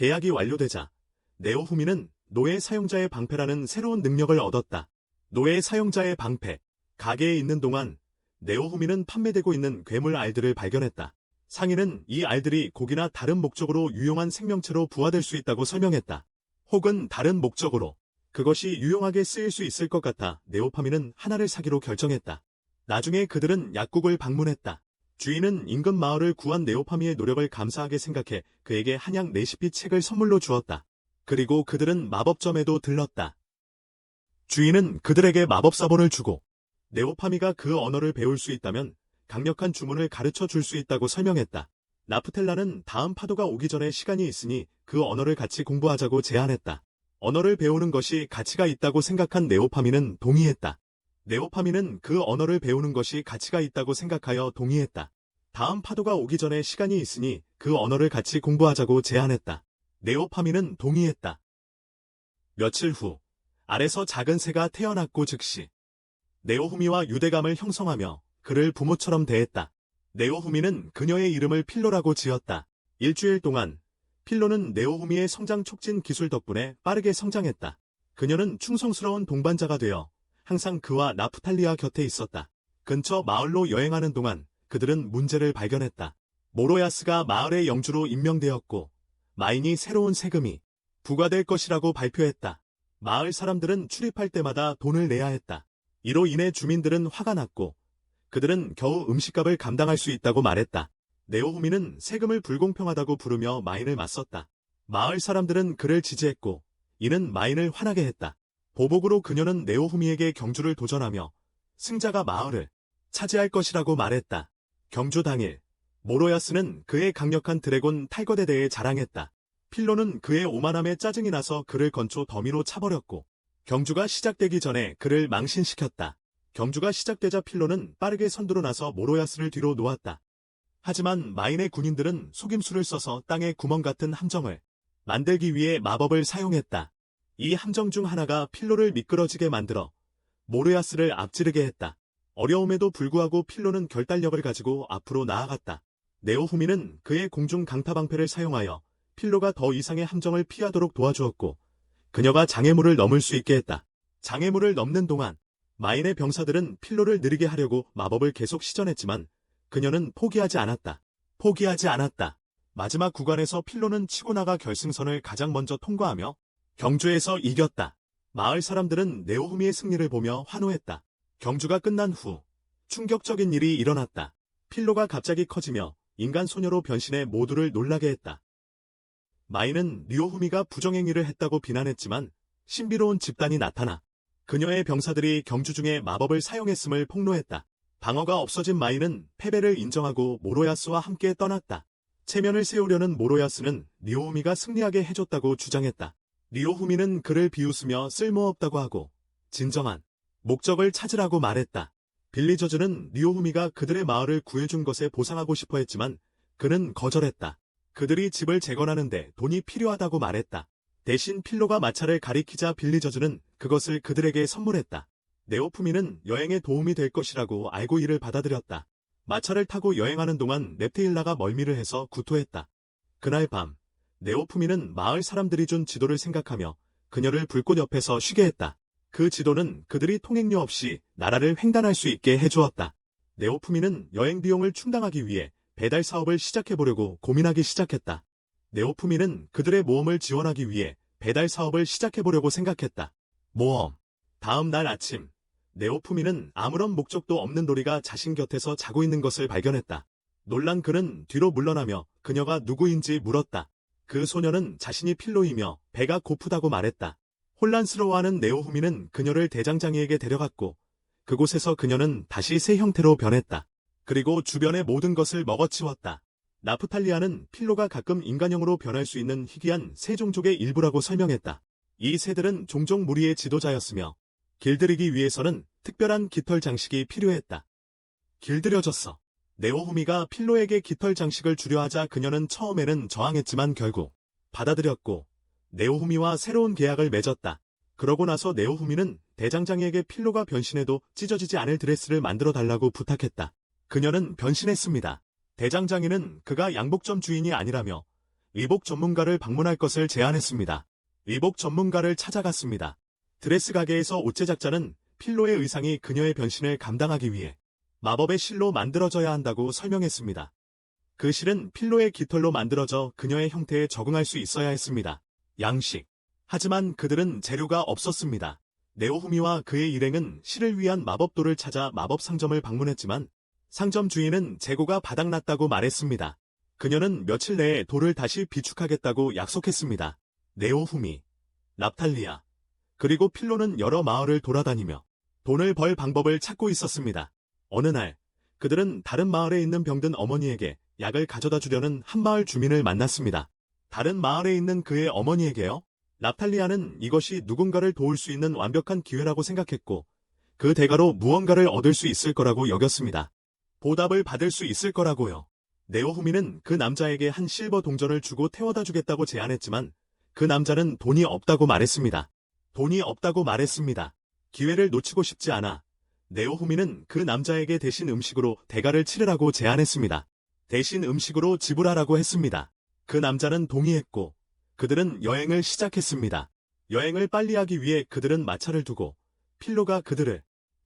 계약이 완료되자 네오후미는 노예 사용자의 방패라는 새로운 능력을 얻었다. 노예 사용자의 방패. 가게에 있는 동안 네오후미는 판매되고 있는 괴물 알들을 발견했다. 상인은 이 알들이 고기나 다른 목적으로 유용한 생명체로 부화될 수 있다고 설명했다. 혹은 다른 목적으로. 그것이 유용하게 쓰일 수 있을 것 같아 네오파미는 하나를 사기로 결정했다. 나중에 그들은 약국을 방문했다. 주인은 인근 마을을 구한 네오파미의 노력을 감사하게 생각해 그에게 한약 레시피 책을 선물로 주었다. 그리고 그들은 마법점에도 들렀다. 주인은 그들에게 마법사본을 주고 네오파미가 그 언어를 배울 수 있다면 강력한 주문을 가르쳐 줄 수 있다고 설명했다. 나프텔라는 다음 파도가 오기 전에 시간이 있으니 그 언어를 같이 공부하자고 제안했다. 언어를 배우는 것이 가치가 있다고 생각한 네오파미는 동의했다. 네오파미는 그 언어를 배우는 것이 가치가 있다고 생각하여 동의했다. 다음 파도가 오기 전에 시간이 있으니 그 언어를 같이 공부하자고 제안했다. 네오파미는 동의했다. 며칠 후, 알에서 작은 새가 태어났고 즉시 네오후미와 유대감을 형성하며 그를 부모처럼 대했다. 네오후미는 그녀의 이름을 필로라고 지었다. 일주일 동안 필로는 네오후미의 성장 촉진 기술 덕분에 빠르게 성장했다. 그녀는 충성스러운 동반자가 되어 항상 그와 나프탈리아 곁에 있었다. 근처 마을로 여행하는 동안 그들은 문제를 발견했다. 모로야스가 마을의 영주로 임명되었고 마인이 새로운 세금이 부과될 것이라고 발표했다. 마을 사람들은 출입할 때마다 돈을 내야 했다. 이로 인해 주민들은 화가 났고 그들은 겨우 음식값을 감당할 수 있다고 말했다. 네오후미는 세금을 불공평하다고 부르며 마인을 맞섰다. 마을 사람들은 그를 지지했고 이는 마인을 화나게 했다. 보복으로 그녀는 네오후미에게 경주를 도전하며 승자가 마을을 차지할 것이라고 말했다. 경주 당일 모로야스는 그의 강력한 드래곤 탈것에 대해 자랑했다. 필로는 그의 오만함에 짜증이 나서 그를 건초 더미로 차버렸고 경주가 시작되기 전에 그를 망신시켰다. 경주가 시작되자 필로는 빠르게 선두로 나서 모로야스를 뒤로 놓았다. 하지만 마인의 군인들은 속임수를 써서 땅에 구멍 같은 함정을 만들기 위해 마법을 사용했다. 이 함정 중 하나가 필로를 미끄러지게 만들어 모로야스를 앞지르게 했다. 어려움에도 불구하고 필로는 결단력을 가지고 앞으로 나아갔다. 네오후미는 그의 공중 강타방패를 사용하여 필로가 더 이상의 함정을 피하도록 도와주었고 그녀가 장애물을 넘을 수 있게 했다. 장애물을 넘는 동안 마인의 병사들은 필로를 느리게 하려고 마법을 계속 시전했지만 그녀는 포기하지 않았다. 포기하지 않았다. 마지막 구간에서 필로는 치고 나가 결승선을 가장 먼저 통과하며 경주에서 이겼다. 마을 사람들은 네오후미의 승리를 보며 환호했다. 경주가 끝난 후 충격적인 일이 일어났다. 필로가 갑자기 커지며 인간 소녀로 변신해 모두를 놀라게 했다. 마인은 네오후미가 부정행위를 했다고 비난했지만 신비로운 집단이 나타나 그녀의 병사들이 경주 중에 마법을 사용했음을 폭로했다. 방어가 없어진 마인은 패배를 인정하고 모로야스와 함께 떠났다. 체면을 세우려는 모로야스는 네오후미가 승리하게 해줬다고 주장했다. 네오후미는 그를 비웃으며 쓸모없다고 하고 진정한 목적을 찾으라고 말했다. 빌리저즈는 네오후미가 그들의 마을을 구해준 것에 보상하고 싶어 했지만 그는 거절했다. 그들이 집을 재건하는데 돈이 필요하다고 말했다. 대신 필로가 마차를 가리키자 빌리저즈는 그것을 그들에게 선물했다. 네오후미는 여행에 도움이 될 것이라고 알고 이를 받아들였다. 마차를 타고 여행하는 동안 넵테일라가 멀미를 해서 구토했다. 그날 밤 네오후미는 마을 사람들이 준 지도를 생각하며 그녀를 불꽃 옆에서 쉬게 했다. 그 지도는 그들이 통행료 없이 나라를 횡단할 수 있게 해주었다. 네오후미는 여행 비용을 충당하기 위해 배달 사업을 시작해보려고 고민하기 시작했다. 네오후미는 그들의 모험을 지원하기 위해 배달 사업을 시작해보려고 생각했다. 모험. 다음 날 아침, 네오후미는 아무런 목적도 없는 도리가 자신 곁에서 자고 있는 것을 발견했다. 놀란 그는 뒤로 물러나며 그녀가 누구인지 물었다. 그 소녀는 자신이 필로이며 배가 고프다고 말했다. 혼란스러워하는 네오후미는 그녀를 대장장이에게 데려갔고 그곳에서 그녀는 다시 새 형태로 변했다. 그리고 주변의 모든 것을 먹어치웠다. 나프탈리아는 필로가 가끔 인간형으로 변할 수 있는 희귀한 새 종족의 일부라고 설명했다. 이 새들은 종족 무리의 지도자였으며 길들이기 위해서는 특별한 깃털 장식이 필요했다. 길들여졌어. 네오후미가 필로에게 깃털 장식을 주려 하자 그녀는 처음에는 저항했지만 결국 받아들였고 네오후미와 새로운 계약을 맺었다. 그러고 나서 네오후미는 대장장이에게 필로가 변신해도 찢어지지 않을 드레스를 만들어 달라고 부탁했다. 그녀는 변신했습니다. 대장장이는 그가 양복점 주인이 아니라며 의복 전문가를 방문할 것을 제안했습니다. 의복 전문가를 찾아갔습니다. 드레스 가게에서 옷 제작자는 필로의 의상이 그녀의 변신을 감당하기 위해 마법의 실로 만들어져야 한다고 설명했습니다. 그 실은 필로의 깃털로 만들어져 그녀의 형태에 적응할 수 있어야 했습니다. 양식. 하지만 그들은 재료가 없었습니다. 네오후미와 그의 일행은 실을 위한 마법돌을 찾아 마법 상점을 방문했지만 상점 주인은 재고가 바닥났다고 말했습니다. 그녀는 며칠 내에 돌을 다시 비축하겠다고 약속했습니다. 네오후미, 납탈리아, 그리고 필로는 여러 마을을 돌아다니며 돈을 벌 방법을 찾고 있었습니다. 어느 날 그들은 다른 마을에 있는 병든 어머니에게 약을 가져다 주려는 한 마을 주민을 만났습니다. 다른 마을에 있는 그의 어머니에게요. 납탈리아는 이것이 누군가를 도울 수 있는 완벽한 기회라고 생각했고 그 대가로 무언가를 얻을 수 있을 거라고 여겼습니다. 보답을 받을 수 있을 거라고요. 네오후미는 그 남자에게 한 실버 동전을 주고 태워다 주겠다고 제안했지만 그 남자는 돈이 없다고 말했습니다. 돈이 없다고 말했습니다. 기회를 놓치고 싶지 않아 네오후미는 그 남자에게 대신 음식으로 대가를 치르라고 제안했습니다. 대신 음식으로 지불하라고 했습니다. 그 남자는 동의했고 그들은 여행을 시작했습니다. 여행을 빨리 하기 위해 그들은 마차를 두고 필로가 그들을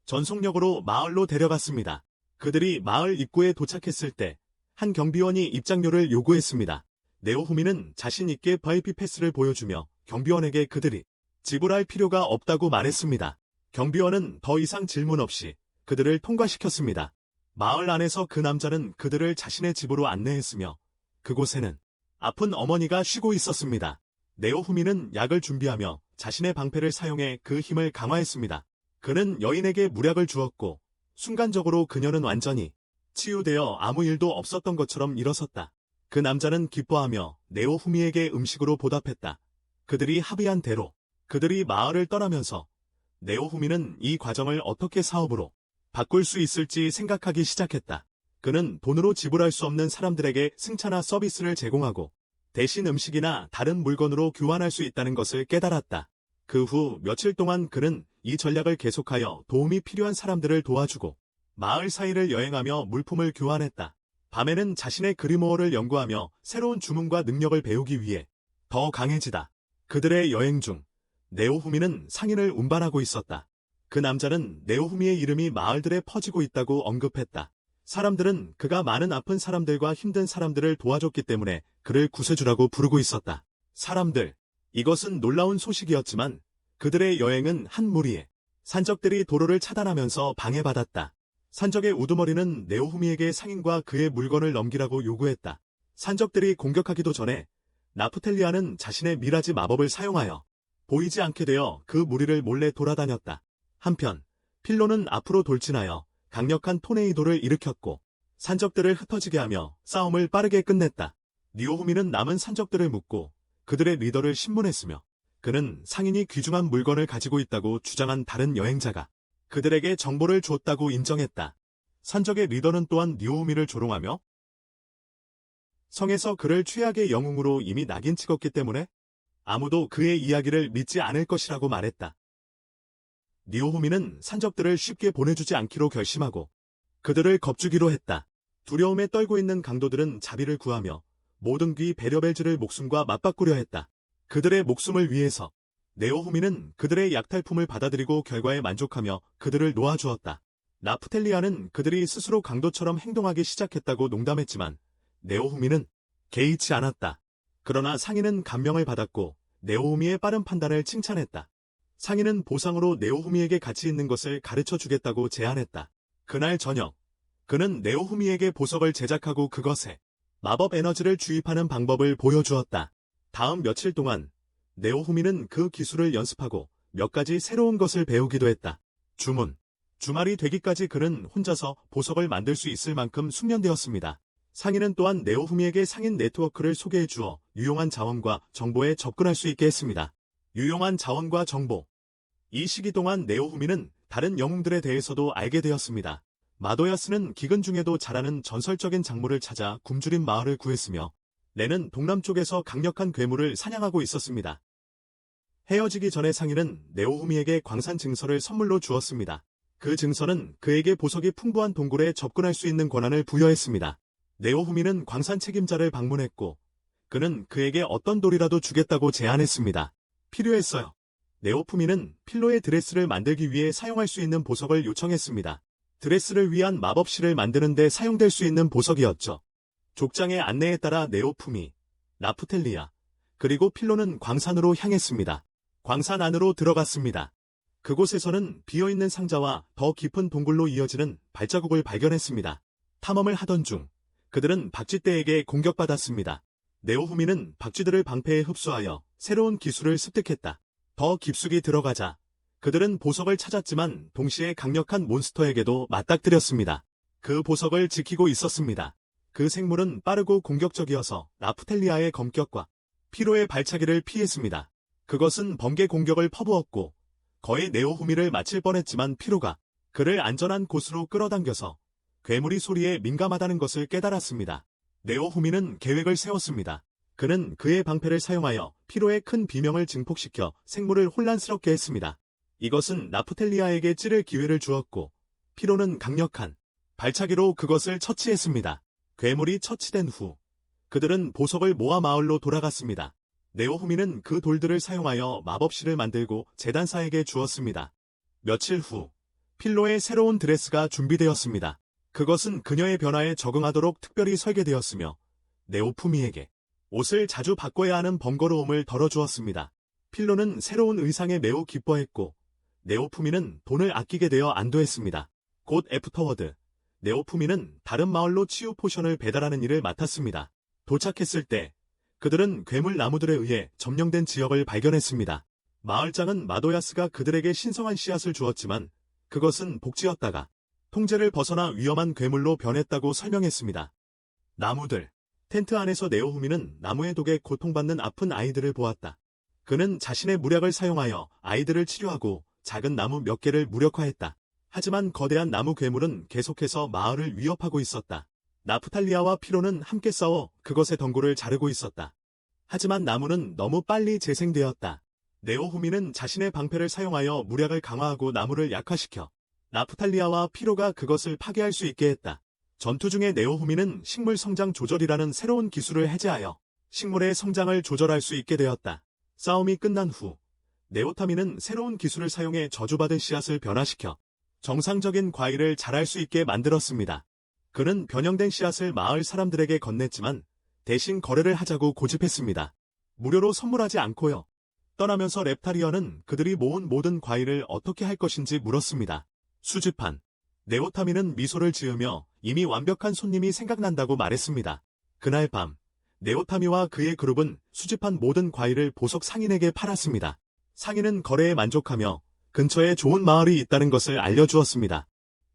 전속력으로 마을로 데려갔습니다. 그들이 마을 입구에 도착했을 때 한 경비원이 입장료를 요구했습니다. 네오후미는 자신 있게 VIP 패스를 보여주며 경비원에게 그들이 지불할 필요가 없다고 말했습니다. 경비원은 더 이상 질문 없이 그들을 통과시켰습니다. 마을 안에서 그 남자는 그들을 자신의 집으로 안내했으며 그곳에는 아픈 어머니가 쉬고 있었습니다. 네오후미는 약을 준비하며 자신의 방패를 사용해 그 힘을 강화했습니다. 그는 여인에게 무약을 주었고 순간적으로 그녀는 완전히 치유되어 아무 일도 없었던 것처럼 일어섰다. 그 남자는 기뻐하며 네오후미에게 음식으로 보답했다. 그들이 합의한 대로 그들이 마을을 떠나면서 네오후미는 이 과정을 어떻게 사업으로 바꿀 수 있을지 생각하기 시작했다. 그는 돈으로 지불할 수 없는 사람들에게 승차나 서비스를 제공하고 대신 음식이나 다른 물건으로 교환할 수 있다는 것을 깨달았다. 그 후 며칠 동안 그는 이 전략을 계속하여 도움이 필요한 사람들을 도와주고 마을 사이를 여행하며 물품을 교환했다. 밤에는 자신의 그리모어를 연구하며 새로운 주문과 능력을 배우기 위해 더 강해지다. 그들의 여행 중 네오후미는 상인을 운반하고 있었다. 그 남자는 네오후미의 이름이 마을들에 퍼지고 있다고 언급했다. 사람들은 그가 많은 아픈 사람들과 힘든 사람들을 도와줬기 때문에 그를 구세주라고 부르고 있었다. 사람들, 이것은 놀라운 소식이었지만 그들의 여행은 한 무리의 산적들이 도로를 차단하면서 방해받았다. 산적의 우두머리는 네오후미에게 상인과 그의 물건을 넘기라고 요구했다. 산적들이 공격하기도 전에 나프텔리아는 자신의 미라지 마법을 사용하여 보이지 않게 되어 그 무리를 몰래 돌아다녔다. 한편 필로는 앞으로 돌진하여 강력한 토네이도를 일으켰고 산적들을 흩어지게 하며 싸움을 빠르게 끝냈다. 네오후미는 남은 산적들을 묶고 그들의 리더를 신문했으며 그는 상인이 귀중한 물건을 가지고 있다고 주장한 다른 여행자가 그들에게 정보를 줬다고 인정했다. 산적의 리더는 또한 네오후미를 조롱하며 성에서 그를 최악의 영웅으로 이미 낙인 찍었기 때문에 아무도 그의 이야기를 믿지 않을 것이라고 말했다. 네오후미는 산적들을 쉽게 보내주지 않기로 결심하고 그들을 겁주기로 했다. 두려움에 떨고 있는 강도들은 자비를 구하며 모든 귀 베려벨즈를 목숨과 맞바꾸려 했다. 그들의 목숨을 위해서 네오후미는 그들의 약탈품을 받아들이고 결과에 만족하며 그들을 놓아주었다. 나프텔리아는 그들이 스스로 강도처럼 행동하기 시작했다고 농담했지만 네오후미는 개의치 않았다. 그러나 상인은 감명을 받았고 네오후미의 빠른 판단을 칭찬했다. 상인은 보상으로 네오후미에게 가치 있는 것을 가르쳐 주겠다고 제안했다. 그날 저녁, 그는 네오후미에게 보석을 제작하고 그것에 마법 에너지를 주입하는 방법을 보여주었다. 다음 며칠 동안 네오후미는 그 기술을 연습하고 몇 가지 새로운 것을 배우기도 했다. 주말이 되기까지 그는 혼자서 보석을 만들 수 있을 만큼 숙련되었습니다. 상인은 또한 네오후미에게 상인 네트워크를 소개해 주어 유용한 자원과 정보에 접근할 수 있게 했습니다. 유용한 자원과 정보. 이 시기 동안 네오후미는 다른 영웅들에 대해서도 알게 되었습니다. 마도야스는 기근 중에도 자라는 전설적인 작물을 찾아 굶주린 마을을 구했으며 레는 동남쪽에서 강력한 괴물을 사냥하고 있었습니다. 헤어지기 전에 상인은 네오후미에게 광산 증서를 선물로 주었습니다. 그 증서는 그에게 보석이 풍부한 동굴에 접근할 수 있는 권한을 부여했습니다. 네오후미는 광산 책임자를 방문했고 그는 그에게 어떤 돌이라도 주겠다고 제안했습니다. 필요했어요. 네오프미는 필로의 드레스를 만들기 위해 사용할 수 있는 보석을 요청했습니다. 드레스를 위한 마법실을 만드는 데 사용될 수 있는 보석이었죠. 족장의 안내에 따라 네오프미, 라프텔리아, 그리고 필로는 광산으로 향했습니다. 광산 안으로 들어갔습니다. 그곳에서는 비어있는 상자와 더 깊은 동굴로 이어지는 발자국을 발견했습니다. 탐험을 하던 중 그들은 박쥐떼에게 공격받았습니다. 네오후미는 박쥐들을 방패에 흡수하여 새로운 기술을 습득했다. 더 깊숙이 들어가자 그들은 보석을 찾았지만 동시에 강력한 몬스터에게도 맞닥뜨렸습니다. 그 보석을 지키고 있었습니다. 그 생물은 빠르고 공격적이어서 라프텔리아의 검격과 피로의 발차기를 피했습니다. 그것은 번개 공격을 퍼부었고 거의 네오후미를 마칠 뻔했지만 피로가 그를 안전한 곳으로 끌어당겨서 괴물이 소리에 민감하다는 것을 깨달았습니다. 네오후미는 계획을 세웠습니다. 그는 그의 방패를 사용하여 피로의 큰 비명을 증폭시켜 생물을 혼란스럽게 했습니다. 이것은 라프텔리아에게 찌를 기회를 주었고 피로는 강력한 발차기로 그것을 처치했습니다. 괴물이 처치된 후 그들은 보석을 모아 마을로 돌아갔습니다. 네오후미는 그 돌들을 사용하여 마법실을 만들고 재단사에게 주었습니다. 며칠 후 필로의 새로운 드레스가 준비되었습니다. 그것은 그녀의 변화에 적응하도록 특별히 설계되었으며 네오후미에게 옷을 자주 바꿔야 하는 번거로움을 덜어주었습니다. 필로는 새로운 의상에 매우 기뻐했고 네오후미는 돈을 아끼게 되어 안도했습니다. 곧 애프터워드, 네오후미는 다른 마을로 치유 포션을 배달하는 일을 맡았습니다. 도착했을 때 그들은 괴물 나무들에 의해 점령된 지역을 발견했습니다. 마을장은 마도야스가 그들에게 신성한 씨앗을 주었지만 그것은 복지였다가 통제를 벗어나 위험한 괴물로 변했다고 설명했습니다. 나무들. 텐트 안에서 네오후미는 나무의 독에 고통받는 아픈 아이들을 보았다. 그는 자신의 무력을 사용하여 아이들을 치료하고 작은 나무 몇 개를 무력화했다. 하지만 거대한 나무 괴물은 계속해서 마을을 위협하고 있었다. 나프탈리아와 피로는 함께 싸워 그것의 덩굴을 자르고 있었다. 하지만 나무는 너무 빨리 재생되었다. 네오후미는 자신의 방패를 사용하여 무력을 강화하고 나무를 약화시켜 나프탈리아와 피로가 그것을 파괴할 수 있게 했다. 전투 중에 네오후미는 식물 성장 조절이라는 새로운 기술을 해제하여 식물의 성장을 조절할 수 있게 되었다. 싸움이 끝난 후 네오타미는 새로운 기술을 사용해 저주받은 씨앗을 변화시켜 정상적인 과일을 자랄 수 있게 만들었습니다. 그는 변형된 씨앗을 마을 사람들에게 건넸지만 대신 거래를 하자고 고집했습니다. 무료로 선물하지 않고요. 떠나면서 랩타리언은 그들이 모은 모든 과일을 어떻게 할 것인지 물었습니다. 수집한 네오타미는 미소를 지으며 이미 완벽한 손님이 생각난다고 말했습니다. 그날 밤 네오타미와 그의 그룹은 수집한 모든 과일을 보석 상인에게 팔았습니다. 상인은 거래에 만족하며 근처에 좋은 마을이 있다는 것을 알려주었습니다.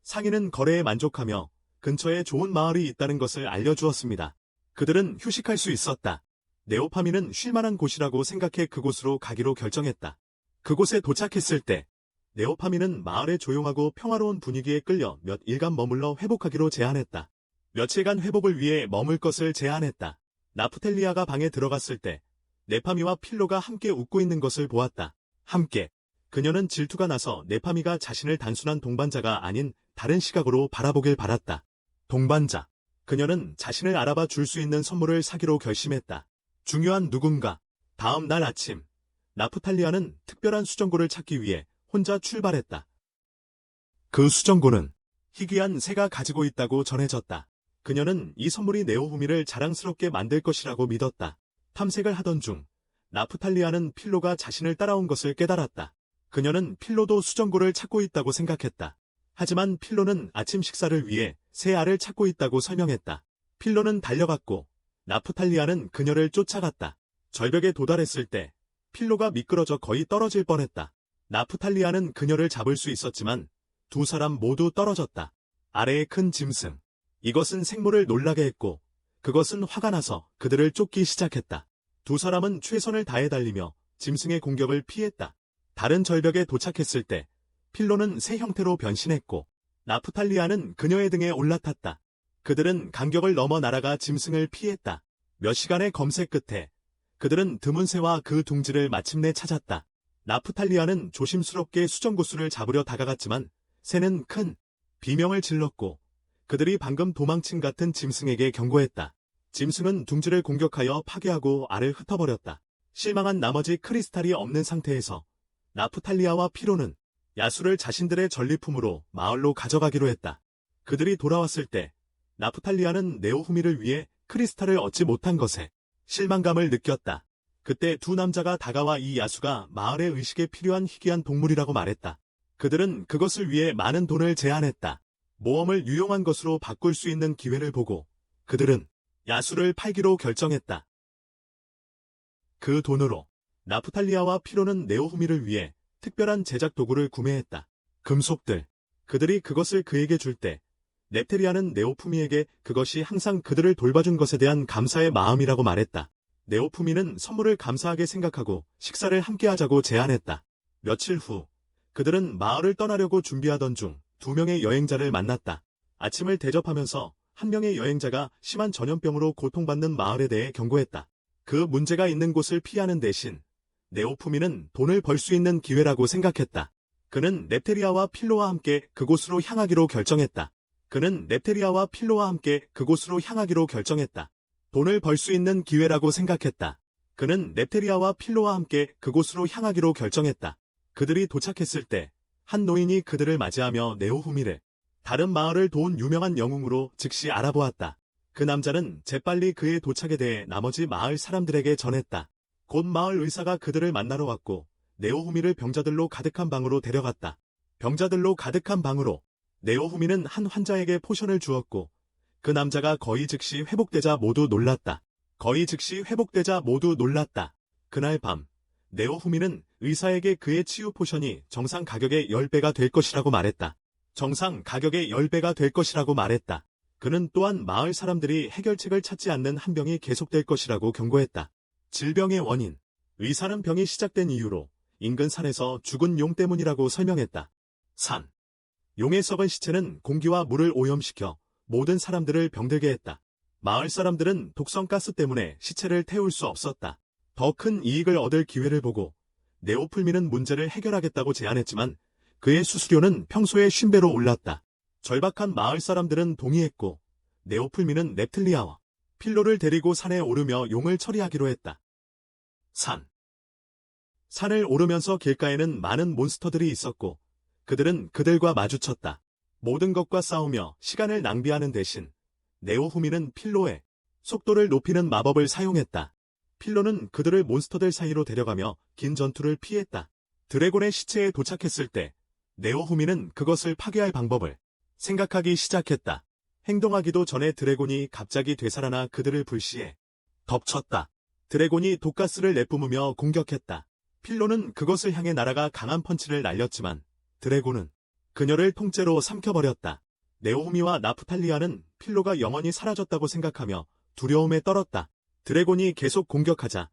상인은 거래에 만족하며 근처에 좋은 마을이 있다는 것을 알려주었습니다. 그들은 휴식할 수 있었다. 네오파미는 쉴만한 곳이라고 생각해 그곳으로 가기로 결정했다. 그곳에 도착했을 때 네오파미는 마을의 조용하고 평화로운 분위기에 끌려 몇 일간 머물러 회복하기로 제안했다. 며칠간 회복을 위해 머물 것을 제안했다. 나프텔리아가 방에 들어갔을 때 네파미와 필로가 함께 웃고 있는 것을 보았다. 함께. 그녀는 질투가 나서 네파미가 자신을 단순한 동반자가 아닌 다른 시각으로 바라보길 바랐다. 동반자. 그녀는 자신을 알아봐 줄 수 있는 선물을 사기로 결심했다. 중요한 누군가. 다음 날 아침, 나프탈리아는 특별한 수정고를 찾기 위해 혼자 출발했다. 그 수정고는 희귀한 새가 가지고 있다고 전해졌다. 그녀는 이 선물이 네오후미를 자랑스럽게 만들 것이라고 믿었다. 탐색을 하던 중, 나프탈리아는 필로가 자신을 따라온 것을 깨달았다. 그녀는 필로도 수정고를 찾고 있다고 생각했다. 하지만 필로는 아침 식사를 위해 새 알을 찾고 있다고 설명했다. 필로는 달려갔고 나프탈리아는 그녀를 쫓아갔다. 절벽에 도달했을 때 필로가 미끄러져 거의 떨어질 뻔했다. 나프탈리아는 그녀를 잡을 수 있었지만 두 사람 모두 떨어졌다. 아래에 큰 짐승. 이것은 생물을 놀라게 했고 그것은 화가 나서 그들을 쫓기 시작했다. 두 사람은 최선을 다해 달리며 짐승의 공격을 피했다. 다른 절벽에 도착했을 때 필로는 새 형태로 변신했고 나프탈리아는 그녀의 등에 올라탔다. 그들은 간격을 넘어 날아가 짐승을 피했다. 몇 시간의 검색 끝에 그들은 드문 새와 그 둥지를 마침내 찾았다. 나프탈리아는 조심스럽게 수정고수를 잡으려 다가갔지만 새는 큰 비명을 질렀고 그들이 방금 도망친 같은 짐승에게 경고했다. 짐승은 둥지를 공격하여 파괴하고 알을 흩어버렸다. 실망한 나머지 크리스탈이 없는 상태에서 나프탈리아와 피로는 야수를 자신들의 전리품으로 마을로 가져가기로 했다. 그들이 돌아왔을 때 나프탈리아는 네오후미를 위해 크리스탈을 얻지 못한 것에 실망감을 느꼈다. 그때 두 남자가 다가와 이 야수가 마을의 의식에 필요한 희귀한 동물이라고 말했다. 그들은 그것을 위해 많은 돈을 제안했다. 모험을 유용한 것으로 바꿀 수 있는 기회를 보고 그들은 야수를 팔기로 결정했다. 그 돈으로 나프탈리아와 피로는 네오후미를 위해 특별한 제작 도구를 구매했다. 금속들. 그들이 그것을 그에게 줄 때 넵테리아는 네오후미에게 그것이 항상 그들을 돌봐준 것에 대한 감사의 마음이라고 말했다. 네오후미는 선물을 감사하게 생각하고 식사를 함께하자고 제안했다. 며칠 후 그들은 마을을 떠나려고 준비하던 중 두 명의 여행자를 만났다. 아침을 대접하면서 한 명의 여행자가 심한 전염병으로 고통받는 마을에 대해 경고했다. 그 문제가 있는 곳을 피하는 대신 네오후미는 돈을 벌 수 있는 기회라고 생각했다. 그는 넵테리아와 필로와 함께 그곳으로 향하기로 결정했다. 돈을 벌 수 있는 기회라고 생각했다. 그는 넵테리아와 필로와 함께 그곳으로 향하기로 결정했다. 그들이 도착했을 때 한 노인이 그들을 맞이하며 네오후미를 다른 마을을 도운 유명한 영웅으로 즉시 알아보았다. 그 남자는 재빨리 그의 도착에 대해 나머지 마을 사람들에게 전했다. 곧 마을 의사가 그들을 만나러 왔고 네오후미를 병자들로 가득한 방으로 데려갔다. 병자들로 가득한 방으로 네오후미는 한 환자에게 포션을 주었고 그 남자가 거의 즉시 회복되자 모두 놀랐다. 그날 밤 네오후미는 의사에게 그의 치유 포션이 정상 가격의 10배가 될 것이라고 말했다. 그는 또한 마을 사람들이 해결책을 찾지 않는 한 병이 계속될 것이라고 경고했다. 질병의 원인. 의사는 병이 시작된 이유로 인근 산에서 죽은 용 때문이라고 설명했다. 산. 용의 썩은 시체는 공기와 물을 오염시켜 모든 사람들을 병들게 했다. 마을 사람들은 독성가스 때문에 시체를 태울 수 없었다. 더 큰 이익을 얻을 기회를 보고 네오풀미는 문제를 해결하겠다고 제안했지만 그의 수수료는 평소의 50배로 올랐다. 절박한 마을 사람들은 동의했고 네오풀미는 넵틀리아와 필로를 데리고 산에 오르며 용을 처리하기로 했다. 산을 오르면서 길가에는 많은 몬스터들이 있었고 그들은 그들과 마주쳤다. 모든 것과 싸우며 시간을 낭비하는 대신 네오후미는 필로의 속도를 높이는 마법을 사용했다. 필로는 그들을 몬스터들 사이로 데려가며 긴 전투를 피했다. 드래곤의 시체에 도착했을 때 네오후미는 그것을 파괴할 방법을 생각하기 시작했다. 행동하기도 전에 드래곤이 갑자기 되살아나 그들을 불시에 덮쳤다. 드래곤이 독가스를 내뿜으며 공격했다. 필로는 그것을 향해 날아가 강한 펀치를 날렸지만 드래곤은 그녀를 통째로 삼켜버렸다. 네오후미와 나프탈리아는 필로가 영원히 사라졌다고 생각하며 두려움에 떨었다. 드래곤이 계속 공격하자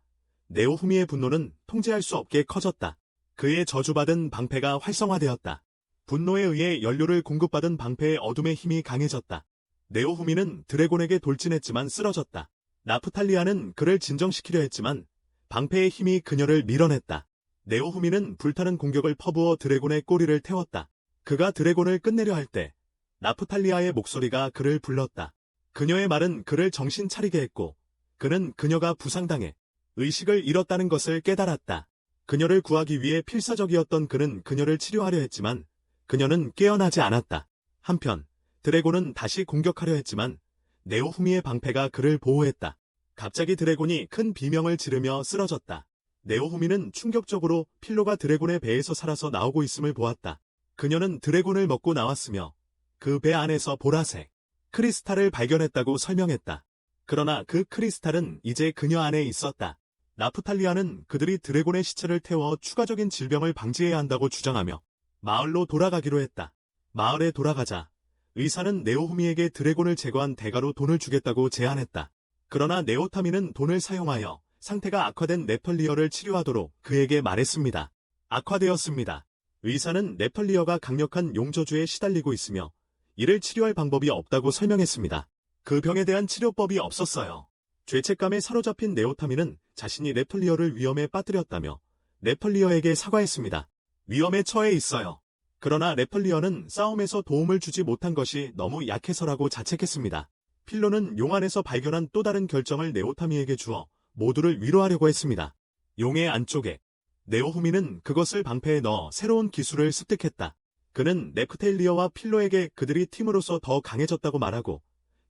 네오후미의 분노는 통제할 수 없게 커졌다. 그의 저주받은 방패가 활성화되었다. 분노에 의해 연료를 공급받은 방패의 어둠의 힘이 강해졌다. 네오후미는 드래곤에게 돌진했지만 쓰러졌다. 나프탈리아는 그를 진정시키려 했지만 방패의 힘이 그녀를 밀어냈다. 네오후미는 불타는 공격을 퍼부어 드래곤의 꼬리를 태웠다. 그가 드래곤을 끝내려 할 때 나프탈리아의 목소리가 그를 불렀다. 그녀의 말은 그를 정신 차리게 했고 그는 그녀가 부상당해 의식을 잃었다는 것을 깨달았다. 그녀를 구하기 위해 필사적이었던 그는 그녀를 치료하려 했지만 그녀는 깨어나지 않았다. 한편 드래곤은 다시 공격하려 했지만 네오후미의 방패가 그를 보호했다. 갑자기 드래곤이 큰 비명을 지르며 쓰러졌다. 네오후미는 충격적으로 필로가 드래곤의 배에서 살아서 나오고 있음을 보았다. 그녀는 드래곤을 먹고 나왔으며 그 배 안에서 보라색 크리스탈을 발견했다고 설명했다. 그러나 그 크리스탈은 이제 그녀 안에 있었다. 나프탈리아는 그들이 드래곤의 시체를 태워 추가적인 질병을 방지해야 한다고 주장하며 마을로 돌아가기로 했다. 마을에 돌아가자 의사는 네오후미에게 드래곤을 제거한 대가로 돈을 주겠다고 제안했다. 그러나 네오타미는 돈을 사용하여 상태가 악화된 넵털리어를 치료하도록 그에게 말했습니다. 악화되었습니다. 의사는 넵털리어가 강력한 용저주에 시달리고 있으며 이를 치료할 방법이 없다고 설명했습니다. 그 병에 대한 치료법이 없었어요. 죄책감에 사로잡힌 네오타미는 자신이 넵털리어를 위험에 빠뜨렸다며 넵털리어에게 사과했습니다. 위험에 처해 있어요. 그러나 넵털리어는 싸움에서 도움을 주지 못한 것이 너무 약해서라고 자책했습니다. 필로는 용 안에서 발견한 또 다른 결정을 네오타미에게 주어 모두를 위로하려고 했습니다. 용의 안쪽에 네오후미는 그것을 방패에 넣어 새로운 기술을 습득했다. 그는 네프텔리어와 필로에게 그들이 팀으로서 더 강해졌다고 말하고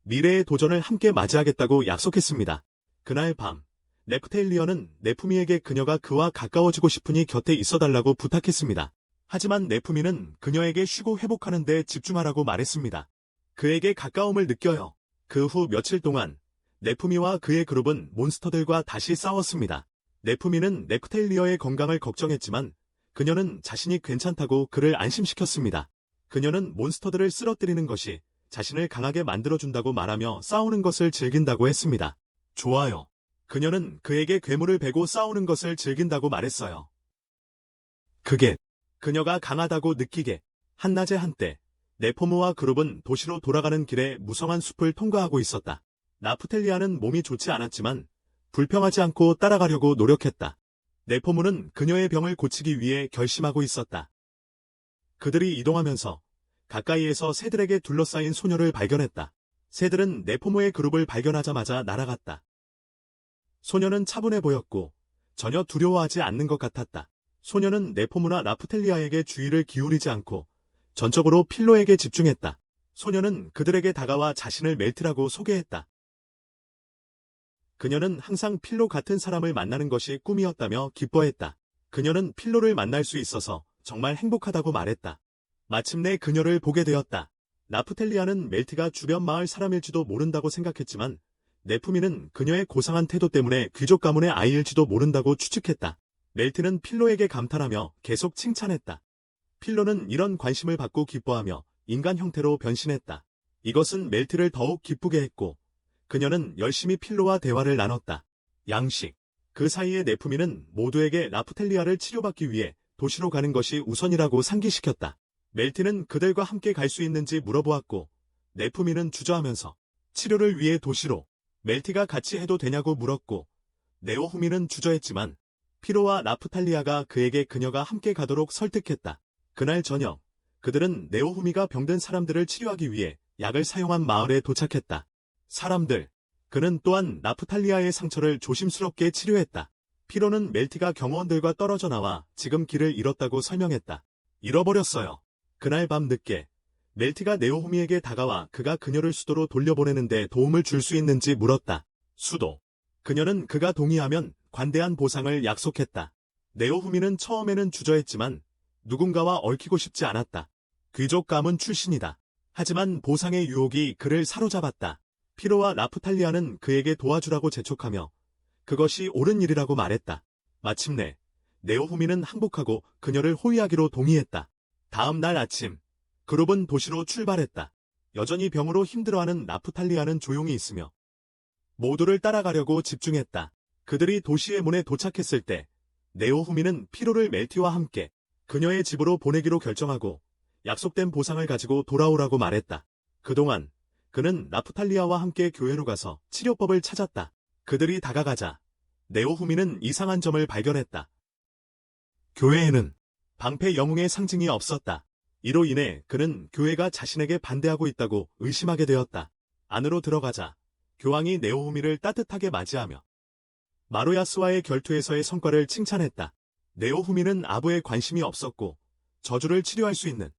미래의 도전을 함께 맞이하겠다고 약속했습니다. 그날 밤 네프텔리어는 네프미에게 그녀가 그와 가까워지고 싶으니 곁에 있어달라고 부탁했습니다. 하지만 네프미는 그녀에게 쉬고 회복하는 데 집중하라고 말했습니다. 그에게 가까움을 느껴요. 그 후 며칠 동안 네프미와 그의 그룹은 몬스터들과 다시 싸웠습니다. 네프미는 네프텔리어의 건강을 걱정했지만 그녀는 자신이 괜찮다고 그를 안심시켰습니다. 그녀는 몬스터들을 쓰러뜨리는 것이 자신을 강하게 만들어준다고 말하며 싸우는 것을 즐긴다고 했습니다. 좋아요. 그녀는 그에게 괴물을 베고 싸우는 것을 즐긴다고 말했어요. 그게 그녀가 강하다고 느끼게 한낮의 한때 네포무와 그룹은 도시로 돌아가는 길에 무성한 숲을 통과하고 있었다. 나프텔리아는 몸이 좋지 않았지만 불평하지 않고 따라가려고 노력했다. 네포무는 그녀의 병을 고치기 위해 결심하고 있었다. 그들이 이동하면서 가까이에서 새들에게 둘러싸인 소녀를 발견했다. 새들은 네포무의 그룹을 발견하자마자 날아갔다. 소녀는 차분해 보였고 전혀 두려워하지 않는 것 같았다. 소녀는 네포무나 나프텔리아에게 주의를 기울이지 않고 전적으로 필로에게 집중했다. 소녀는 그들에게 다가와 자신을 멜트라고 소개했다. 그녀는 항상 필로 같은 사람을 만나는 것이 꿈이었다며 기뻐했다. 그녀는 필로를 만날 수 있어서 정말 행복하다고 말했다. 마침내 그녀를 보게 되었다. 나프텔리아는 멜트가 주변 마을 사람일지도 모른다고 생각했지만 네프미는 그녀의 고상한 태도 때문에 귀족 가문의 아이일지도 모른다고 추측했다. 멜트는 필로에게 감탄하며 계속 칭찬했다. 필로는 이런 관심을 받고 기뻐하며 인간 형태로 변신했다. 이것은 멜트를 더욱 기쁘게 했고 그녀는 열심히 필로와 대화를 나눴다. 양식. 그 사이에 네프미는 모두에게 나프텔리아를 치료받기 위해 도시로 가는 것이 우선이라고 상기시켰다. 멜트는 그들과 함께 갈 수 있는지 물어보았고 네프미는 주저하면서 치료를 위해 도시로 멜트가 같이 해도 되냐고 물었고 네오후미는 주저했지만 피로와 나프탈리아가 그에게 그녀가 함께 가도록 설득했다. 그날 저녁 그들은 네오후미가 병든 사람들을 치료하기 위해 약을 사용한 마을에 도착했다. 사람들. 그는 또한 나프탈리아의 상처를 조심스럽게 치료했다. 피로는 멜티가 경호원들과 떨어져 나와 지금 길을 잃었다고 설명했다. 잃어버렸어요. 그날 밤 늦게 멜티가 네오후미에게 다가와 그가 그녀를 수도로 돌려보내는데 도움을 줄 수 있는지 물었다. 수도. 그녀는 그가 동의하면 관대한 보상을 약속했다. 네오후미는 처음에는 주저했지만 누군가와 얽히고 싶지 않았다. 귀족 가문 출신이다. 하지만 보상의 유혹이 그를 사로잡았다. 피로와 나프탈리아는 그에게 도와주라고 재촉하며 그것이 옳은 일이라고 말했다. 마침내 네오후미는 항복하고 그녀를 호위하기로 동의했다. 다음 날 아침 그룹은 도시로 출발했다. 여전히 병으로 힘들어하는 나프탈리아는 조용히 있으며 모두를 따라가려고 집중했다. 그들이 도시의 문에 도착했을 때 네오후미는 피로를 멜티와 함께 그녀의 집으로 보내기로 결정하고 약속된 보상을 가지고 돌아오라고 말했다. 그동안 그는 나프탈리아와 함께 교회로 가서 치료법을 찾았다. 그들이 다가가자 네오후미는 이상한 점을 발견했다. 교회에는 방패 영웅의 상징이 없었다. 이로 인해 그는 교회가 자신에게 반대하고 있다고 의심하게 되었다. 안으로 들어가자 교황이 네오후미를 따뜻하게 맞이하며 마로야스와의 결투에서의 성과를 칭찬했다. 네오후미는 아부에 관심이 없었고 저주를 치료할 수 있는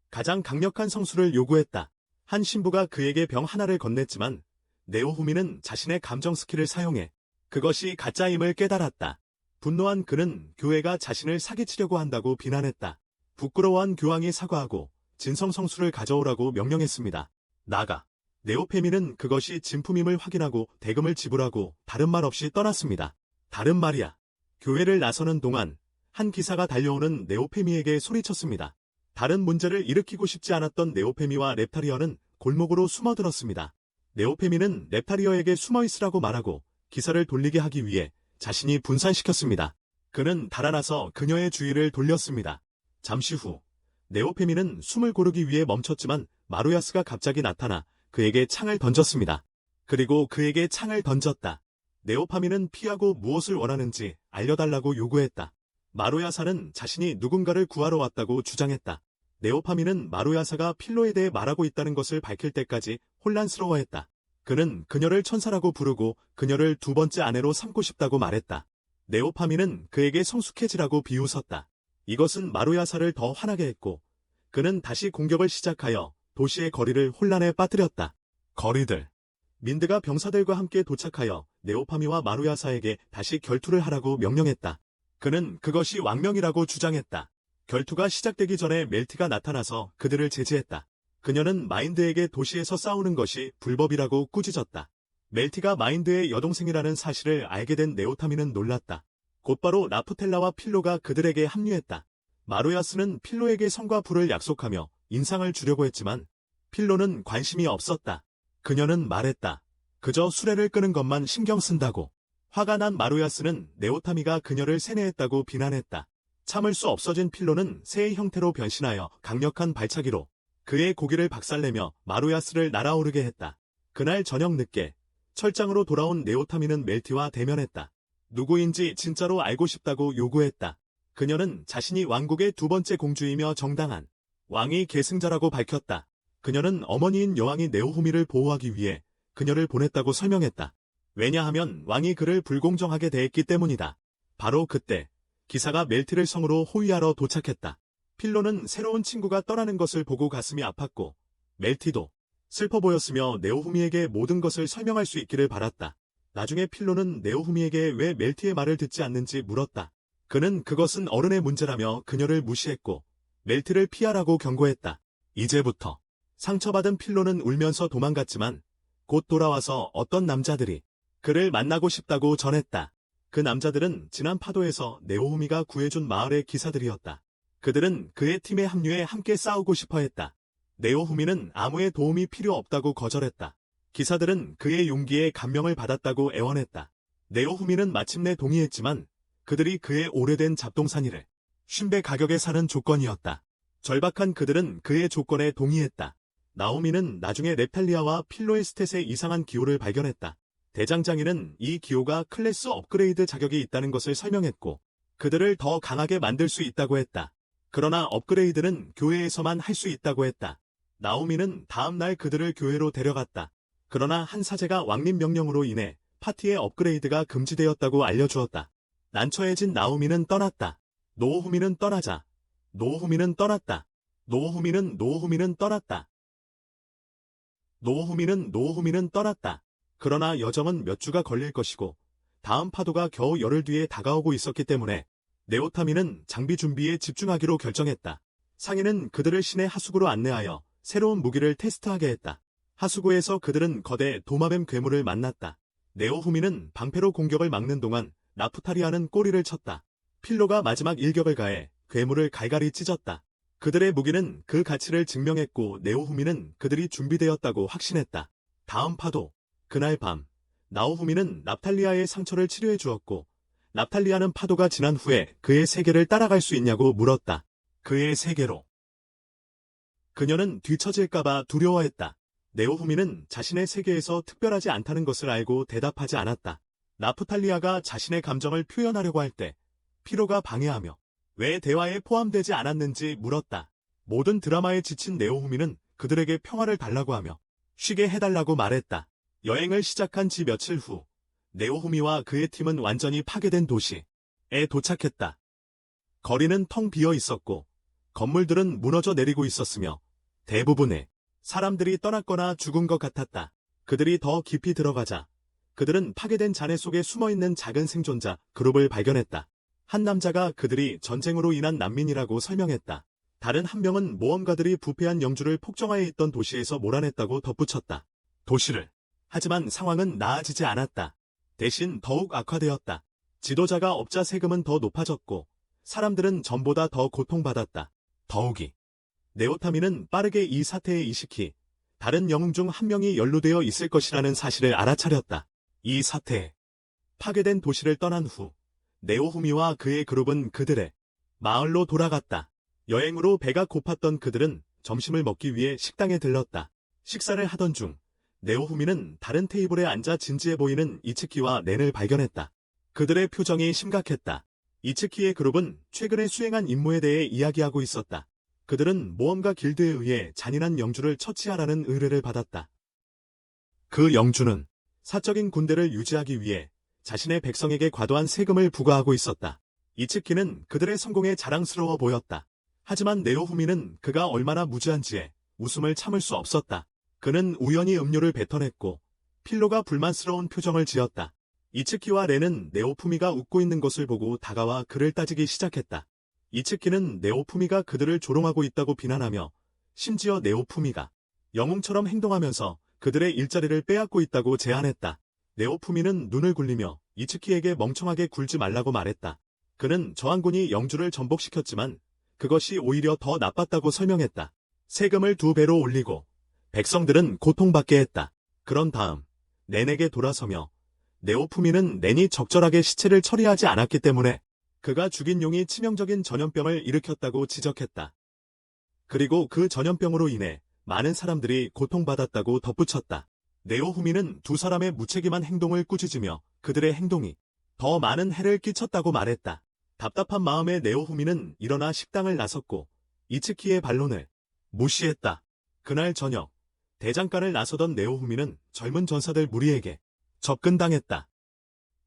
가장 강력한 성수를 요구했다. 한 신부가 그에게 병 하나를 건넸지만 네오후미는 자신의 감정 스킬을 사용해 그것이 가짜임을 깨달았다. 분노한 그는 교회가 자신을 사기치려고 한다고 비난했다. 부끄러워한 교황이 사과하고 진성 성수를 가져오라고 명령했습니다. 나가. 네오페미는 그것이 진품임을 확인하고 대금을 지불하고 다른 말 없이 떠났습니다. 다른 말이야. 교회를 나서는 동안 한 기사가 달려오는 네오페미에게 소리쳤습니다. 다른 문제를 일으키고 싶지 않았던 네오페미와 렙타리어는 골목으로 숨어들었습니다. 네오페미는 렙타리어에게 숨어있으라고 말하고 기사를 돌리게 하기 위해 자신이 분산시켰습니다. 그는 달아나서 그녀의 주의를 돌렸습니다. 잠시 후 네오페미는 숨을 고르기 위해 멈췄지만 마루야스가 갑자기 나타나 그에게 창을 던졌습니다. 그리고 그에게 창을 던졌다. 네오파미는 피하고 무엇을 원하는지 알려달라고 요구했다. 마루야사는 자신이 누군가를 구하러 왔다고 주장했다. 네오파미는 마루야사가 필로에 대해 말하고 있다는 것을 밝힐 때까지 혼란스러워했다. 그는 그녀를 천사라고 부르고 그녀를 두 번째 아내로 삼고 싶다고 말했다. 네오파민은 그에게 성숙해지라고 비웃었다. 이것은 마루야사를 더 화나게 했고 그는 다시 공격을 시작하여 도시의 거리를 혼란에 빠뜨렸다. 거리들. 민드가 병사들과 함께 도착하여 네오파미와 마루야사에게 다시 결투를 하라고 명령했다. 그는 그것이 왕명이라고 주장했다. 결투가 시작되기 전에 멜티가 나타나서 그들을 제지했다. 그녀는 마인드에게 도시에서 싸우는 것이 불법이라고 꾸짖었다. 멜티가 마인드의 여동생이라는 사실을 알게 된 네오타미는 놀랐다. 곧바로 라프텔라와 필로가 그들에게 합류했다. 마루야스는 필로에게 성과 부를 약속하며 인상을 주려고 했지만 필로는 관심이 없었다. 그녀는 말했다. 그저 수레를 끄는 것만 신경 쓴다고. 화가 난 마루야스는 네오타미가 그녀를 세뇌했다고 비난했다. 참을 수 없어진 필로는 새의 형태로 변신하여 강력한 발차기로 그의 고기를 박살내며 마루야스를 날아오르게 했다. 그날 저녁 늦게 철장으로 돌아온 네오타미는 멜티와 대면했다. 누구인지 진짜로 알고 싶다고 요구했다. 그녀는 자신이 왕국의 두 번째 공주이며 정당한 왕위 계승자라고 밝혔다. 그녀는 어머니인 여왕이 네오후미를 보호하기 위해 그녀를 보냈다고 설명했다. 왜냐하면 왕이 그를 불공정하게 대했기 때문이다. 바로 그때 기사가 멜티를 성으로 호위하러 도착했다. 필로는 새로운 친구가 떠나는 것을 보고 가슴이 아팠고 멜티도 슬퍼 보였으며 네오후미에게 모든 것을 설명할 수 있기를 바랐다. 나중에 필로는 네오후미에게 왜 멜티의 말을 듣지 않는지 물었다. 그는 그것은 어른의 문제라며 그녀를 무시했고 멜티를 피하라고 경고했다. 이제부터 상처받은 필로는 울면서 도망갔지만 곧 돌아와서 어떤 남자들이 그를 만나고 싶다고 전했다. 그 남자들은 지난 파도에서 네오후미가 구해준 마을의 기사들이었다. 그들은 그의 팀에 합류해 함께 싸우고 싶어 했다. 네오후미는 아무의 도움이 필요 없다고 거절했다. 기사들은 그의 용기에 감명을 받았다고 애원했다. 네오후미는 마침내 동의했지만 그들이 그의 오래된 잡동사니를 50배 가격에 사는 조건이었다. 절박한 그들은 그의 조건에 동의했다. 나오미는 나중에 렙탈리아와 필로의 스탯의 이상한 기호를 발견했다. 대장장이는 이 기호가 클래스 업그레이드 자격이 있다는 것을 설명했고 그들을 더 강하게 만들 수 있다고 했다. 그러나 업그레이드는 교회에서만 할 수 있다고 했다. 나오미는 다음 날 그들을 교회로 데려갔다. 그러나 한 사제가 왕님 명령으로 인해 파티의 업그레이드가 금지되었다고 알려주었다. 난처해진 나오미는 떠났다. 노후미는 떠나자 노후미는 떠났다. 노후미는 떠났다. 노후미는 떠났다. 그러나 여정은 몇 주가 걸릴 것이고 다음 파도가 겨우 열흘 뒤에 다가오고 있었기 때문에 네오타미는 장비 준비에 집중하기로 결정했다. 상인은 그들을 신의 하수구로 안내하여 새로운 무기를 테스트하게 했다. 하수구에서 그들은 거대 도마뱀 괴물을 만났다. 네오후미는 방패로 공격을 막는 동안 나프타리아는 꼬리를 쳤다. 필로가 마지막 일격을 가해 괴물을 갈갈이 찢었다. 그들의 무기는 그 가치를 증명했고 네오후미는 그들이 준비되었다고 확신했다. 다음 파도. 그날 밤 나오후미는 납탈리아의 상처를 치료해 주었고 납탈리아는 파도가 지난 후에 그의 세계를 따라갈 수 있냐고 물었다. 그의 세계로. 그녀는 뒤처질까봐 두려워했다. 네오후미는 자신의 세계에서 특별하지 않다는 것을 알고 대답하지 않았다. 나프탈리아가 자신의 감정을 표현하려고 할 때 피로가 방해하며 왜 대화에 포함되지 않았는지 물었다. 모든 드라마에 지친 네오후미는 그들에게 평화를 달라고 하며 쉬게 해달라고 말했다. 여행을 시작한 지 며칠 후 네오후미와 그의 팀은 완전히 파괴된 도시에 도착했다. 거리는 텅 비어 있었고 건물들은 무너져 내리고 있었으며 대부분의 사람들이 떠났거나 죽은 것 같았다. 그들이 더 깊이 들어가자 그들은 파괴된 잔해 속에 숨어있는 작은 생존자 그룹을 발견했다. 한 남자가 그들이 전쟁으로 인한 난민이라고 설명했다. 다른 한 명은 모험가들이 부패한 영주를 폭정하에 있던 도시에서 몰아냈다고 덧붙였다. 도시를. 하지만 상황은 나아지지 않았다. 대신 더욱 악화되었다. 지도자가 업자 세금은 더 높아졌고 사람들은 전보다 더 고통받았다. 더욱이 네오타미는 빠르게 이 사태에 이식히 다른 영웅 중 한 명이 연루되어 있을 것이라는 사실을 알아차렸다. 이 사태에 파괴된 도시를 떠난 후 네오후미와 그의 그룹은 그들의 마을로 돌아갔다. 여행으로 배가 고팠던 그들은 점심을 먹기 위해 식당에 들렀다. 식사를 하던 중 네오후미는 다른 테이블에 앉아 진지해 보이는 이츠키와 렌을 발견했다. 그들의 표정이 심각했다. 이츠키의 그룹은 최근에 수행한 임무에 대해 이야기하고 있었다. 그들은 모험가 길드에 의해 잔인한 영주를 처치하라는 의뢰를 받았다. 그 영주는 사적인 군대를 유지하기 위해 자신의 백성에게 과도한 세금을 부과하고 있었다. 이츠키는 그들의 성공에 자랑스러워 보였다. 하지만 네오후미는 그가 얼마나 무지한지에 웃음을 참을 수 없었다. 그는 우연히 음료를 뱉어냈고 필로가 불만스러운 표정을 지었다. 이츠키와 렌은 네오후미가 웃고 있는 것을 보고 다가와 그를 따지기 시작했다. 이츠키는 네오후미가 그들을 조롱하고 있다고 비난하며 심지어 네오후미가 영웅처럼 행동하면서 그들의 일자리를 빼앗고 있다고 제안했다. 네오후미는 눈을 굴리며 이츠키에게 멍청하게 굴지 말라고 말했다. 그는 저항군이 영주를 전복시켰지만 그것이 오히려 더 나빴다고 설명했다. 세금을 2배로 올리고 백성들은 고통받게 했다. 그런 다음 렌에게 돌아서며 네오후미는 렌이 적절하게 시체를 처리하지 않았기 때문에 그가 죽인 용이 치명적인 전염병을 일으켰다고 지적했다. 그리고 그 전염병으로 인해 많은 사람들이 고통받았다고 덧붙였다. 네오후미는 두 사람의 무책임한 행동을 꾸짖으며 그들의 행동이 더 많은 해를 끼쳤다고 말했다. 답답한 마음에 네오후미는 일어나 식당을 나섰고 이츠키의 반론을 무시했다. 그날 저녁 대장간을 나서던 네오후미는 젊은 전사들 무리에게 접근당했다.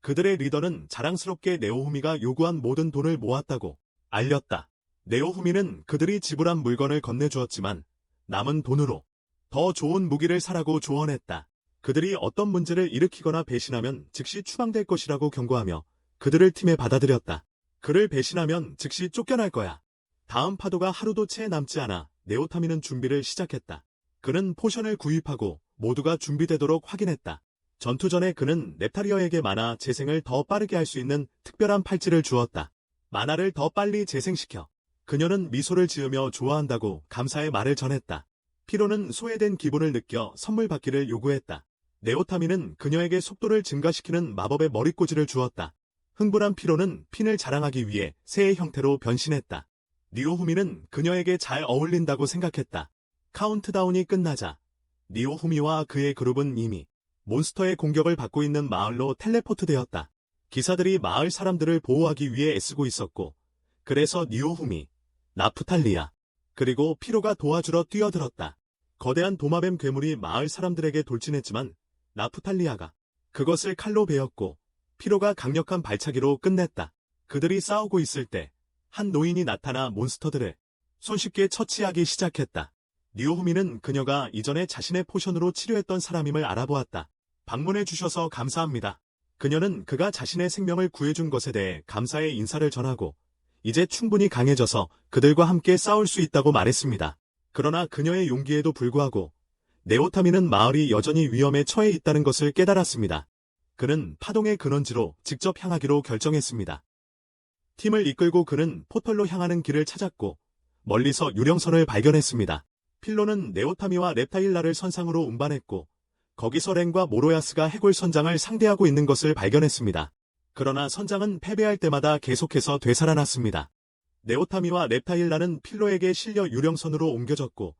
그들의 리더는 자랑스럽게 네오후미가 요구한 모든 돈을 모았다고 알렸다. 네오후미는 그들이 지불한 물건을 건네주었지만 남은 돈으로 더 좋은 무기를 사라고 조언했다. 그들이 어떤 문제를 일으키거나 배신하면 즉시 추방될 것이라고 경고하며 그들을 팀에 받아들였다. 그를 배신하면 즉시 쫓겨날 거야. 다음 파도가 하루도 채 남지 않아 네오타미는 준비를 시작했다. 그는 포션을 구입하고 모두가 준비되도록 확인했다. 전투 전에 그는 넵타리어에게 만화 재생을 더 빠르게 할 수 있는 특별한 팔찌를 주었다. 만화를 더 빨리 재생시켜 그녀는 미소를 지으며 좋아한다고 감사의 말을 전했다. 피로는 소외된 기분을 느껴 선물 받기를 요구했다. 네오타미는 그녀에게 속도를 증가시키는 마법의 머리꽂이를 주었다. 흥분한 피로는 핀을 자랑하기 위해 새의 형태로 변신했다. 니오후미는 그녀에게 잘 어울린다고 생각했다. 카운트다운이 끝나자 니오후미와 그의 그룹은 이미 몬스터의 공격을 받고 있는 마을로 텔레포트되었다. 기사들이 마을 사람들을 보호하기 위해 애쓰고 있었고 그래서 니오후미, 나프탈리아, 그리고 피로가 도와주러 뛰어들었다. 거대한 도마뱀 괴물이 마을 사람들에게 돌진했지만 나프탈리아가 그것을 칼로 베었고 피로가 강력한 발차기로 끝냈다. 그들이 싸우고 있을 때 한 노인이 나타나 몬스터들을 손쉽게 처치하기 시작했다. 니오후미는 그녀가 이전에 자신의 포션으로 치료했던 사람임을 알아보았다. 방문해 주셔서 감사합니다. 그녀는 그가 자신의 생명을 구해준 것에 대해 감사의 인사를 전하고 이제 충분히 강해져서 그들과 함께 싸울 수 있다고 말했습니다. 그러나 그녀의 용기에도 불구하고 네오타미는 마을이 여전히 위험에 처해 있다는 것을 깨달았습니다. 그는 파동의 근원지로 직접 향하기로 결정했습니다. 팀을 이끌고 그는 포털로 향하는 길을 찾았고 멀리서 유령선을 발견했습니다. 필로는 네오타미와 렙타일라를 선상으로 운반했고 거기서 렌과 모로야스가 해골 선장을 상대하고 있는 것을 발견했습니다. 그러나 선장은 패배할 때마다 계속해서 되살아났습니다. 네오타미와 렙타일라는 필로에게 실려 유령선으로 옮겨졌고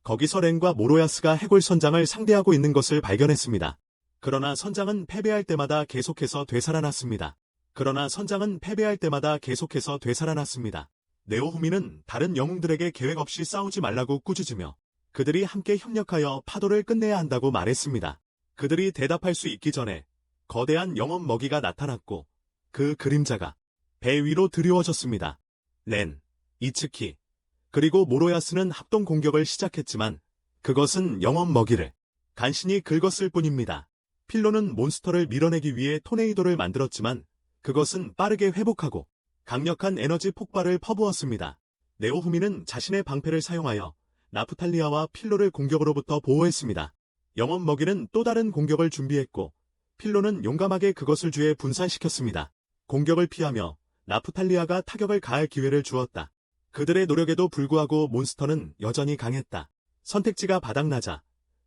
거기서 렌과 모로야스가 해골 선장을 상대하고 있는 것을 발견했습니다. 그러나 선장은 패배할 때마다 계속해서 되살아났습니다. 네오후미는 다른 영웅들에게 계획 없이 싸우지 말라고 꾸짖으며 그들이 함께 협력하여 파도를 끝내야 한다고 말했습니다. 그들이 대답할 수 있기 전에 거대한 영혼 먹이가 나타났고 그 그림자가 배 위로 드리워졌습니다. 렌, 이츠키, 그리고 모로야스는 합동 공격을 시작했지만 그것은 영혼 먹이를 간신히 긁었을 뿐입니다. 필로는 몬스터를 밀어내기 위해 토네이도를 만들었지만 그것은 빠르게 회복하고 강력한 에너지 폭발을 퍼부었습니다. 네오후미는 자신의 방패를 사용하여 나프탈리아와 필로를 공격으로부터 보호했습니다. 영혼 먹이는 또 다른 공격을 준비했고 필로는 용감하게 그것을 쥐에 분산시켰습니다. 공격을 피하며 나프탈리아가 타격을 가할 기회를 주었다. 그들의 노력에도 불구하고 몬스터는 여전히 강했다. 선택지가 바닥나자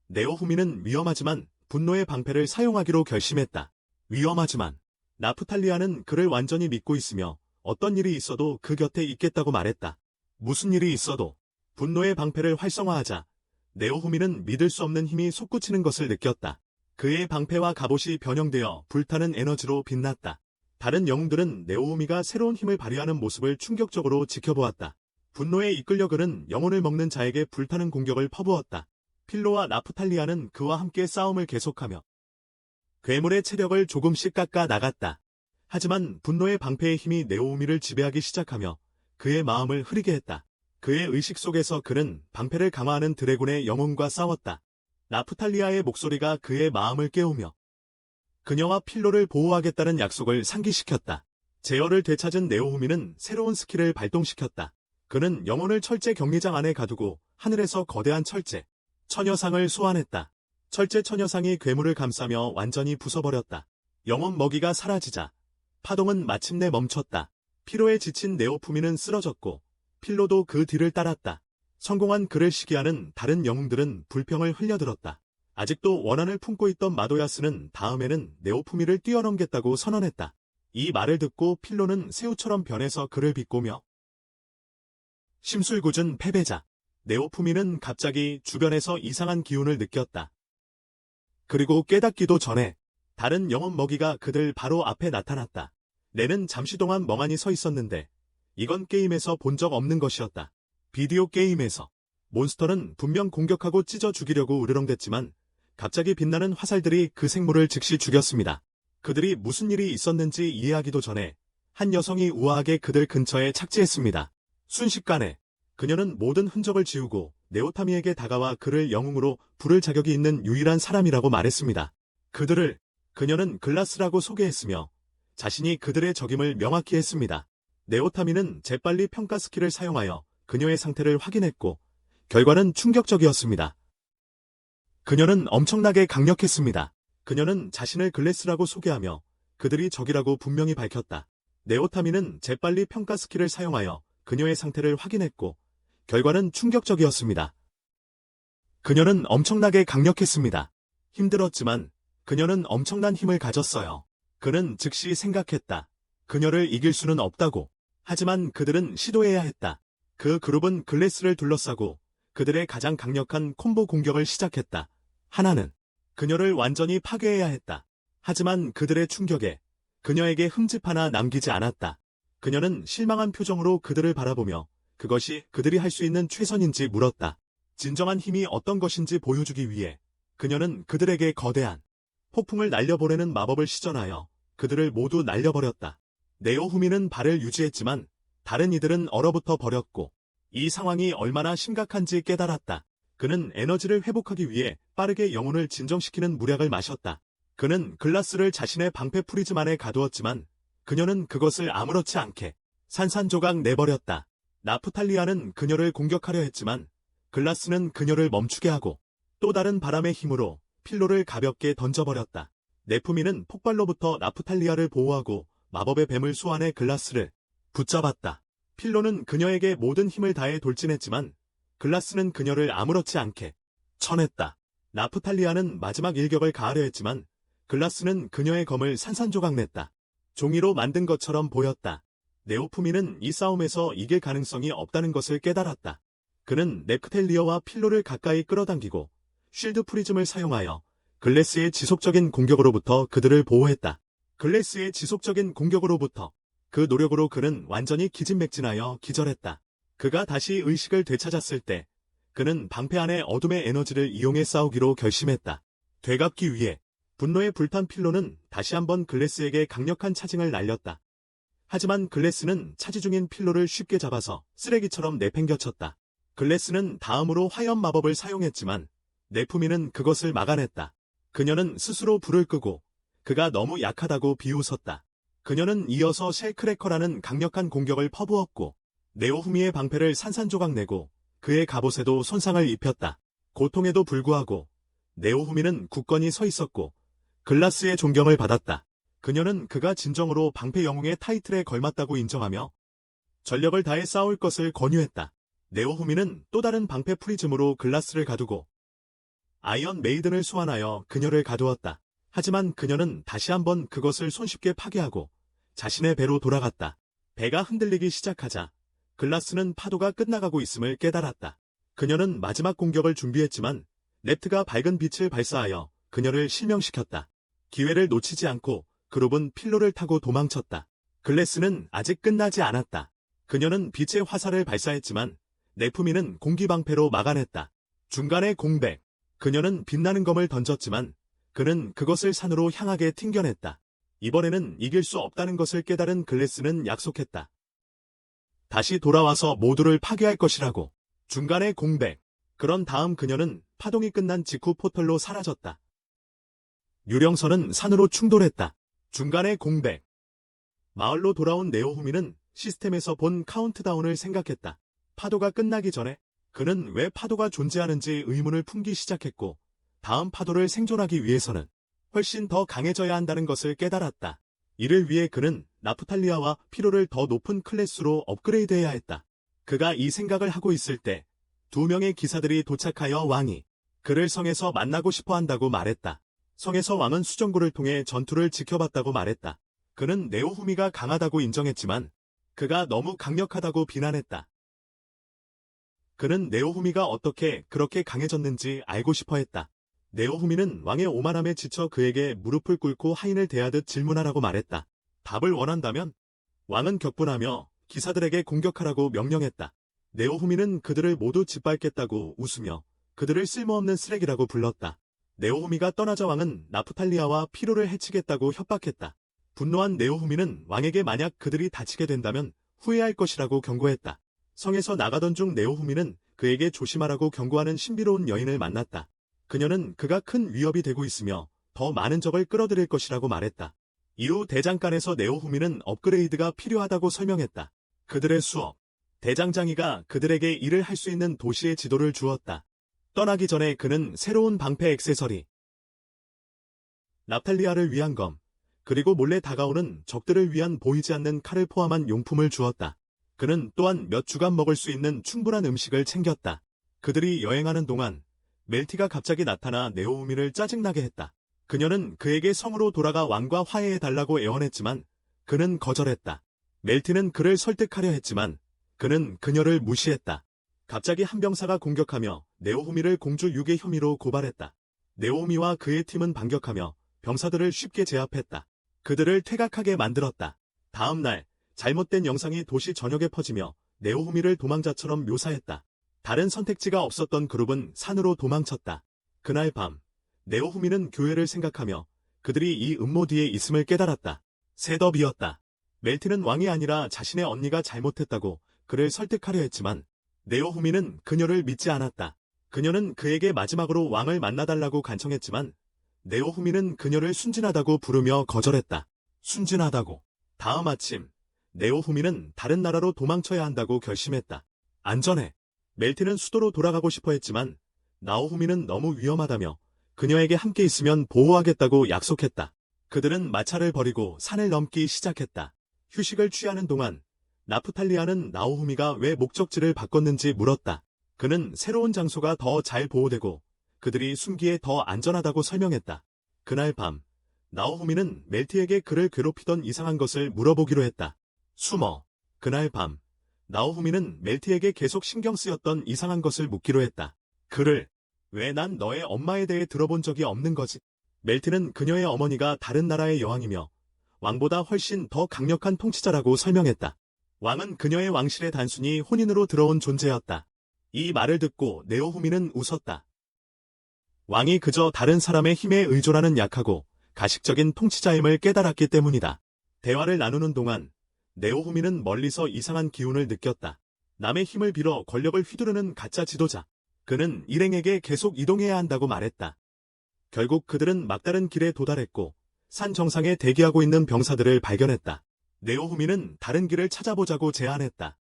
네오후미는 위험하지만 분노의 방패를 사용하기로 결심했다. 위험하지만 나프탈리아는 그를 완전히 믿고 있으며 어떤 일이 있어도 그 곁에 있겠다고 말했다. 무슨 일이 있어도 분노의 방패를 활성화하자 네오후미는 믿을 수 없는 힘이 솟구치는 것을 느꼈다. 그의 방패와 갑옷이 변형되어 불타는 에너지로 빛났다. 다른 영웅들은 네오후미가 새로운 힘을 발휘하는 모습을 충격적으로 지켜보았다. 분노에 이끌려 그는 영혼을 먹는 자에게 불타는 공격을 퍼부었다. 필로와 나프탈리아는 그와 함께 싸움을 계속하며 괴물의 체력을 조금씩 깎아 나갔다. 하지만 분노의 방패의 힘이 네오우미를 지배하기 시작하며 그의 마음을 흐리게 했다. 그의 의식 속에서 그는 방패를 강화하는 드래곤의 영혼과 싸웠다. 나프탈리아의 목소리가 그의 마음을 깨우며 그녀와 필로를 보호하겠다는 약속을 상기시켰다. 제어를 되찾은 네오우미는 새로운 스킬을 발동시켰다. 그는 영혼을 철제 격리장 안에 가두고 하늘에서 거대한 철제 처녀상을 소환했다. 철제 처녀상이 괴물을 감싸며 완전히 부숴버렸다. 영혼 먹이가 사라지자 파동은 마침내 멈췄다. 피로에 지친 네오푸미는 쓰러졌고 필로도 그 뒤를 따랐다. 성공한 그를 시기하는 다른 영웅들은 불평을 흘려들었다. 아직도 원한을 품고 있던 마도야스는 다음에는 네오푸미를 뛰어넘겠다고 선언했다. 이 말을 듣고 필로는 새우처럼 변해서 그를 비꼬며 심술궂은 패배자. 네오푸미는 갑자기 주변에서 이상한 기운을 느꼈다. 그리고 깨닫기도 전에 다른 영혼 먹이가 그들 바로 앞에 나타났다. 내는 잠시 동안 멍하니 서 있었는데 이건 게임에서 본 적 없는 것이었다. 비디오 게임에서 몬스터는 분명 공격하고 찢어 죽이려고 으르렁댔지만 갑자기 빛나는 화살들이 그 생물을 즉시 죽였습니다. 그들이 무슨 일이 있었는지 이해하기도 전에 한 여성이 우아하게 그들 근처에 착지했습니다. 순식간에 그녀는 모든 흔적을 지우고 네오타미에게 다가와 그를 영웅으로 부를 자격이 있는 유일한 사람이라고 말했습니다. 그녀는 글라스라고 소개했으며 자신이 그들의 적임을 명확히 했습니다. 네오타미는 재빨리 평가 스킬을 사용하여 그녀의 상태를 확인했고 결과는 충격적이었습니다. 그녀는 엄청나게 강력했습니다. 그녀는 자신을 글래스라고 소개하며 그들이 적이라고 분명히 밝혔다. 네오타미는 재빨리 평가 스킬을 사용하여 그녀의 상태를 확인했고 결과는 충격적이었습니다. 그녀는 엄청나게 강력했습니다. 힘들었지만 그녀는 엄청난 힘을 가졌어요. 그는 즉시 생각했다. 그녀를 이길 수는 없다고. 하지만 그들은 시도해야 했다. 그 그룹은 글래스를 둘러싸고 그들의 가장 강력한 콤보 공격을 시작했다. 하나는 그녀를 완전히 파괴해야 했다. 하지만 그들의 충격에 그녀에게 흠집 하나 남기지 않았다. 그녀는 실망한 표정으로 그들을 바라보며 그것이 그들이 할 수 있는 최선인지 물었다. 진정한 힘이 어떤 것인지 보여주기 위해 그녀는 그들에게 거대한 폭풍을 날려보내는 마법을 시전하여 그들을 모두 날려버렸다. 네오후미는 발을 유지했지만 다른 이들은 얼어붙어 버렸고 이 상황이 얼마나 심각한지 깨달았다. 그는 에너지를 회복하기 위해 빠르게 영혼을 진정시키는 물약을 마셨다. 그는 글라스를 자신의 방패 프리즘 안에 가두었지만 그녀는 그것을 아무렇지 않게 산산조각 내버렸다. 나프탈리아는 그녀를 공격하려 했지만 글라스는 그녀를 멈추게 하고 또 다른 바람의 힘으로 필로를 가볍게 던져버렸다. 네푸미는 폭발로부터 나프탈리아를 보호하고 마법의 뱀을 소환해 글라스를 붙잡았다. 필로는 그녀에게 모든 힘을 다해 돌진했지만 글라스는 그녀를 아무렇지 않게 쳐냈다. 나프탈리아는 마지막 일격을 가하려 했지만 글라스는 그녀의 검을 산산조각 냈다. 종이로 만든 것처럼 보였다. 네오푸미는 이 싸움에서 이길 가능성이 없다는 것을 깨달았다. 그는 네크텔리어와 필로를 가까이 끌어당기고 쉴드 프리즘을 사용하여 글래스의 지속적인 공격으로부터 그들을 보호했다. 글래스의 지속적인 공격으로부터 그 노력으로 그는 완전히 기진맥진하여 기절했다. 그가 다시 의식을 되찾았을 때 그는 방패 안의 어둠의 에너지를 이용해 싸우기로 결심했다. 되갚기 위해 분노에 불탄 필로는 다시 한번 글래스에게 강력한 차징을 날렸다. 하지만 글래스는 차지 중인 필로를 쉽게 잡아서 쓰레기처럼 내팽겨쳤다. 글래스는 다음으로 화염 마법을 사용했지만 네푸미는 그것을 막아냈다. 그녀는 스스로 불을 끄고 그가 너무 약하다고 비웃었다. 그녀는 이어서 쉘크래커라는 강력한 공격을 퍼부었고 네오후미의 방패를 산산조각 내고 그의 갑옷에도 손상을 입혔다. 고통에도 불구하고 네오후미는 굳건히 서 있었고 글라스의 존경을 받았다. 그녀는 그가 진정으로 방패 영웅의 타이틀에 걸맞다고 인정하며 전력을 다해 싸울 것을 권유했다. 네오후미는 또 다른 방패 프리즘으로 글라스를 가두고 아이언 메이든을 소환하여 그녀를 가두었다. 하지만 그녀는 다시 한번 그것을 손쉽게 파괴하고 자신의 배로 돌아갔다. 배가 흔들리기 시작하자 글라스는 파도가 끝나가고 있음을 깨달았다. 그녀는 마지막 공격을 준비했지만 넵트가 밝은 빛을 발사하여 그녀를 실명시켰다. 기회를 놓치지 않고 그룹은 필로를 타고 도망쳤다. 글래스는 아직 끝나지 않았다. 그녀는 빛의 화살을 발사했지만 네푸미는 공기방패로 막아냈다. 중간에 공백. 그녀는 빛나는 검을 던졌지만 그는 그것을 산으로 향하게 튕겨냈다. 이번에는 이길 수 없다는 것을 깨달은 글래스는 약속했다. 다시 돌아와서 모두를 파괴할 것이라고. 중간에 공백. 그런 다음 그녀는 파동이 끝난 직후 포털로 사라졌다. 유령선은 산으로 충돌했다. 중간에 공백. 마을로 돌아온 네오후미는 시스템에서 본 카운트다운을 생각했다. 파도가 끝나기 전에 그는 왜 파도가 존재하는지 의문을 품기 시작했고, 다음 파도를 생존하기 위해서는 훨씬 더 강해져야 한다는 것을 깨달았다. 이를 위해 그는 나프탈리아와 피로를 더 높은 클래스로 업그레이드해야 했다. 그가 이 생각을 하고 있을 때 2명의 기사들이 도착하여 왕이 그를 성에서 만나고 싶어 한다고 말했다. 성에서 왕은 수정구를 통해 전투를 지켜봤다고 말했다. 그는 네오후미가 강하다고 인정했지만 그가 너무 강력하다고 비난했다. 그는 네오후미가 어떻게 그렇게 강해졌는지 알고 싶어 했다. 네오후미는 왕의 오만함에 지쳐 그에게 무릎을 꿇고 하인을 대하듯 질문하라고 말했다. 답을 원한다면 왕은 격분하며 기사들에게 공격하라고 명령했다. 네오후미는 그들을 모두 짓밟겠다고 웃으며 그들을 쓸모없는 쓰레기라고 불렀다. 네오후미가 떠나자 왕은 나프탈리아와 피로를 해치겠다고 협박했다. 분노한 네오후미는 왕에게 만약 그들이 다치게 된다면 후회할 것이라고 경고했다. 성에서 나가던 중 네오후미는 그에게 조심하라고 경고하는 신비로운 여인을 만났다. 그녀는 그가 큰 위협이 되고 있으며 더 많은 적을 끌어들일 것이라고 말했다. 이후 대장간에서 네오후미는 업그레이드가 필요하다고 설명했다. 그들의 수업. 대장장이가 그들에게 일을 할 수 있는 도시의 지도를 주었다. 떠나기 전에 그는 새로운 방패 액세서리, 나탈리아를 위한 검, 그리고 몰래 다가오는 적들을 위한 보이지 않는 칼을 포함한 용품을 주었다. 그는 또한 몇 주간 먹을 수 있는 충분한 음식을 챙겼다. 그들이 여행하는 동안 멜티가 갑자기 나타나 네오후미를 짜증나게 했다. 그녀는 그에게 성으로 돌아가 왕과 화해해달라고 애원했지만 그는 거절했다. 멜티는 그를 설득하려 했지만 그는 그녀를 무시했다. 갑자기 한 병사가 공격하며 네오후미를 공주 유괴 혐의로 고발했다. 네오후미와 그의 팀은 반격하며 병사들을 쉽게 제압했다. 그들을 퇴각하게 만들었다. 다음 날 잘못된 영상이 도시 전역에 퍼지며 네오후미를 도망자처럼 묘사했다. 다른 선택지가 없었던 그룹은 산으로 도망쳤다. 그날 밤 네오후미는 교회를 생각하며 그들이 이 음모 뒤에 있음을 깨달았다. 셋업이었다. 멜티는 왕이 아니라 자신의 언니가 잘못했다고 그를 설득하려 했지만 네오후미는 그녀를 믿지 않았다. 그녀는 그에게 마지막으로 왕을 만나달라고 간청했지만 네오후미는 그녀를 순진하다고 부르며 거절했다. 순진하다고. 다음 아침 네오후미는 다른 나라로 도망쳐야 한다고 결심했다. 안전해. 멜티는 수도로 돌아가고 싶어 했지만 나오후미는 너무 위험하다며 그녀에게 함께 있으면 보호하겠다고 약속했다. 그들은 마차를 버리고 산을 넘기 시작했다. 휴식을 취하는 동안 나프탈리아는 나오후미가 왜 목적지를 바꿨는지 물었다. 그는 새로운 장소가 더 잘 보호되고 그들이 숨기에 더 안전하다고 설명했다. 그날 밤 나오후미는 멜티에게 그를 괴롭히던 이상한 것을 물어보기로 했다. 숨어. 그날 밤 나오후미는 멜티에게 계속 신경 쓰였던 이상한 것을 묻기로 했다. 그를 왜 난 너의 엄마에 대해 들어본 적이 없는 거지? 멜티는 그녀의 어머니가 다른 나라의 여왕이며 왕보다 훨씬 더 강력한 통치자라고 설명했다. 왕은 그녀의 왕실에 단순히 혼인으로 들어온 존재였다. 이 말을 듣고 네오후미는 웃었다. 왕이 그저 다른 사람의 힘에 의존하는 약하고 가식적인 통치자임을 깨달았기 때문이다. 대화를 나누는 동안 네오후미는 멀리서 이상한 기운을 느꼈다. 남의 힘을 빌어 권력을 휘두르는 가짜 지도자. 그는 일행에게 계속 이동해야 한다고 말했다. 결국 그들은 막다른 길에 도달했고 산 정상에 대기하고 있는 병사들을 발견했다. 네오후미는 다른 길을 찾아보자고 제안했다.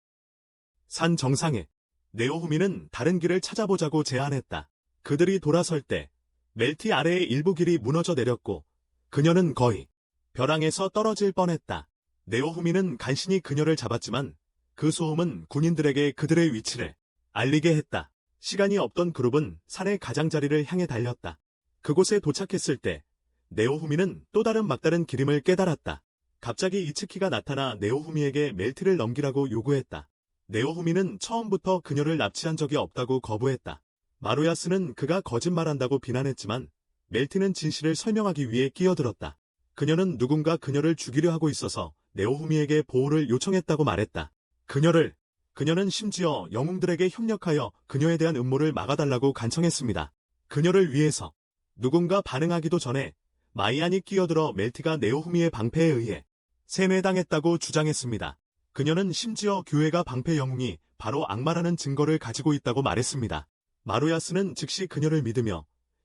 산 정상에 네오후미는 다른 길을 찾아보자고 제안했다. 그들이 돌아설 때 멜티 아래의 일부 길이 무너져 내렸고 그녀는 거의 벼랑에서 떨어질 뻔했다. 네오후미는 간신히 그녀를 잡았지만 그 소음은 군인들에게 그들의 위치를 알리게 했다. 시간이 없던 그룹은 산의 가장자리를 향해 달렸다. 그곳에 도착했을 때 네오후미는 또 다른 막다른 기림을 깨달았다. 갑자기 이츠키가 나타나 네오후미에게 멜티를 넘기라고 요구했다. 네오후미는 처음부터 그녀를 납치한 적이 없다고 거부했다. 마루야스는 그가 거짓말한다고 비난했지만 멜티는 진실을 설명하기 위해 끼어들었다. 그녀는 누군가 그녀를 죽이려 하고 있어서 네오후미에게 보호를 요청했다고 말했다. 그녀는 심지어 영웅들에게 협력하여 그녀에 대한 음모를 막아달라고 간청했습니다. 그녀를 위해서. 누군가 반응하기도 전에 마이안이 끼어들어 멜티가 네오후미의 방패에 의해 세뇌당했다고 주장했습니다. 그녀는 심지어 교회가 방패 영웅이 바로 악마라는 증거를 가지고 있다고 말했습니다. 마루야스는 즉시 그녀를 믿으며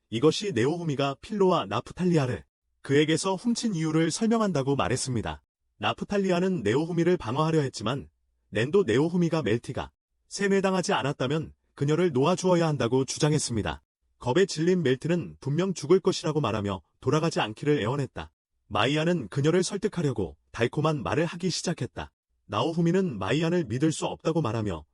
이것이 네오후미가 필로와 나프탈리아를 그에게서 훔친 이유를 설명한다고 말했습니다. 나프탈리아는 네오후미를 방어하려 했지만 낸도 네오후미가 멜티가 세뇌당하지 않았다면 그녀를 놓아주어야 한다고 주장했습니다. 겁에 질린 멜티는 분명 죽을 것이라고 말하며 돌아가지 않기를 애원했다. 마이안은 그녀를 설득하려고 달콤한 말을 하기 시작했다. 나오후미는 마이안을 믿을 수 없다고 말하며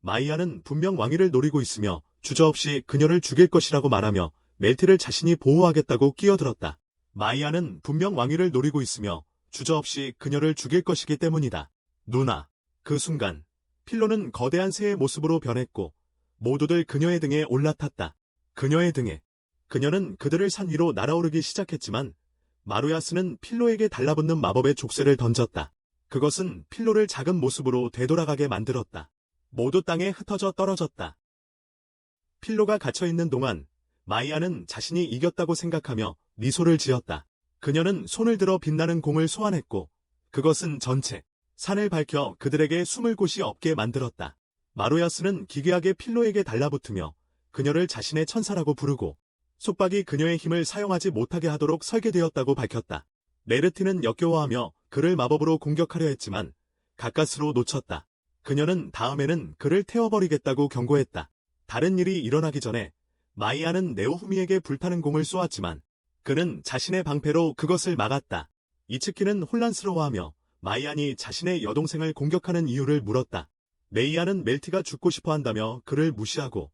마이안은 분명 왕위를 노리고 있으며 주저없이 그녀를 죽일 것이라고 말하며 멜티를 자신이 보호하겠다고 끼어들었다. 마이안은 분명 왕위를 노리고 있으며 주저없이 그녀를 죽일 것이기 때문이다. 누나. 그 순간 필로는 거대한 새의 모습으로 변했고 모두들 그녀의 등에 올라탔다. 그녀의 등에. 그녀는 그들을 산 위로 날아오르기 시작했지만 마루야스는 필로에게 달라붙는 마법의 족쇄를 던졌다. 그것은 필로를 작은 모습으로 되돌아가게 만들었다. 모두 땅에 흩어져 떨어졌다. 필로가 갇혀있는 동안 마이안은 자신이 이겼다고 생각하며 미소를 지었다. 그녀는 손을 들어 빛나는 공을 소환했고 그것은 전체 산을 밝혀 그들에게 숨을 곳이 없게 만들었다. 마루야스는 기괴하게 필로에게 달라붙으며 그녀를 자신의 천사라고 부르고 속박이 그녀의 힘을 사용하지 못하게 하도록 설계되었다고 밝혔다. 메르티는 역겨워하며 그를 마법으로 공격하려 했지만 가까스로 놓쳤다. 그녀는 다음에는 그를 태워버리겠다고 경고했다. 다른 일이 일어나기 전에 마이안은 네오후미에게 불타는 공을 쏘았지만 그는 자신의 방패로 그것을 막았다. 이츠키는 혼란스러워하며 마이안이 자신의 여동생을 공격하는 이유를 물었다. 메이안은 멜티가 죽고 싶어 한다며 그를 무시하고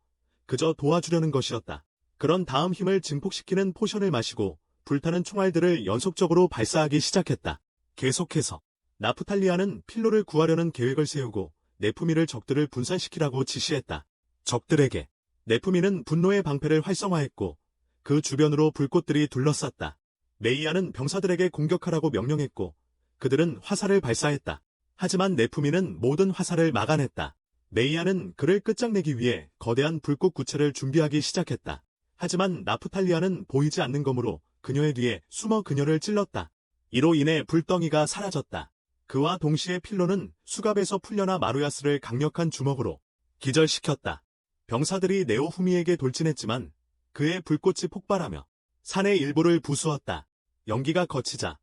그저 도와주려는 것이었다. 그런 다음 힘을 증폭시키는 포션을 마시고 불타는 총알들을 연속적으로 발사하기 시작했다. 계속해서 나프탈리아는 필로를 구하려는 계획을 세우고 네프미를 적들을 분산시키라고 지시했다. 적들에게 네프미는 분노의 방패를 활성화했고 그 주변으로 불꽃들이 둘러쌌다. 메이안은 병사들에게 공격하라고 명령했고 그들은 화살을 발사했다. 하지만 네프미는 모든 화살을 막아냈다. 메이안은 그를 끝장내기 위해 거대한 불꽃 구체를 준비하기 시작했다. 하지만 나프탈리아는 보이지 않는 검으로 그녀의 뒤에 숨어 그녀를 찔렀다. 이로 인해 불덩이가 사라졌다. 그와 동시에 필로는 수갑에서 풀려나 마루야스를 강력한 주먹으로 기절시켰다. 병사들이 네오후미에게 돌진했지만 그의 불꽃이 폭발하며 산의 일부를 부수었다. 연기가 거치자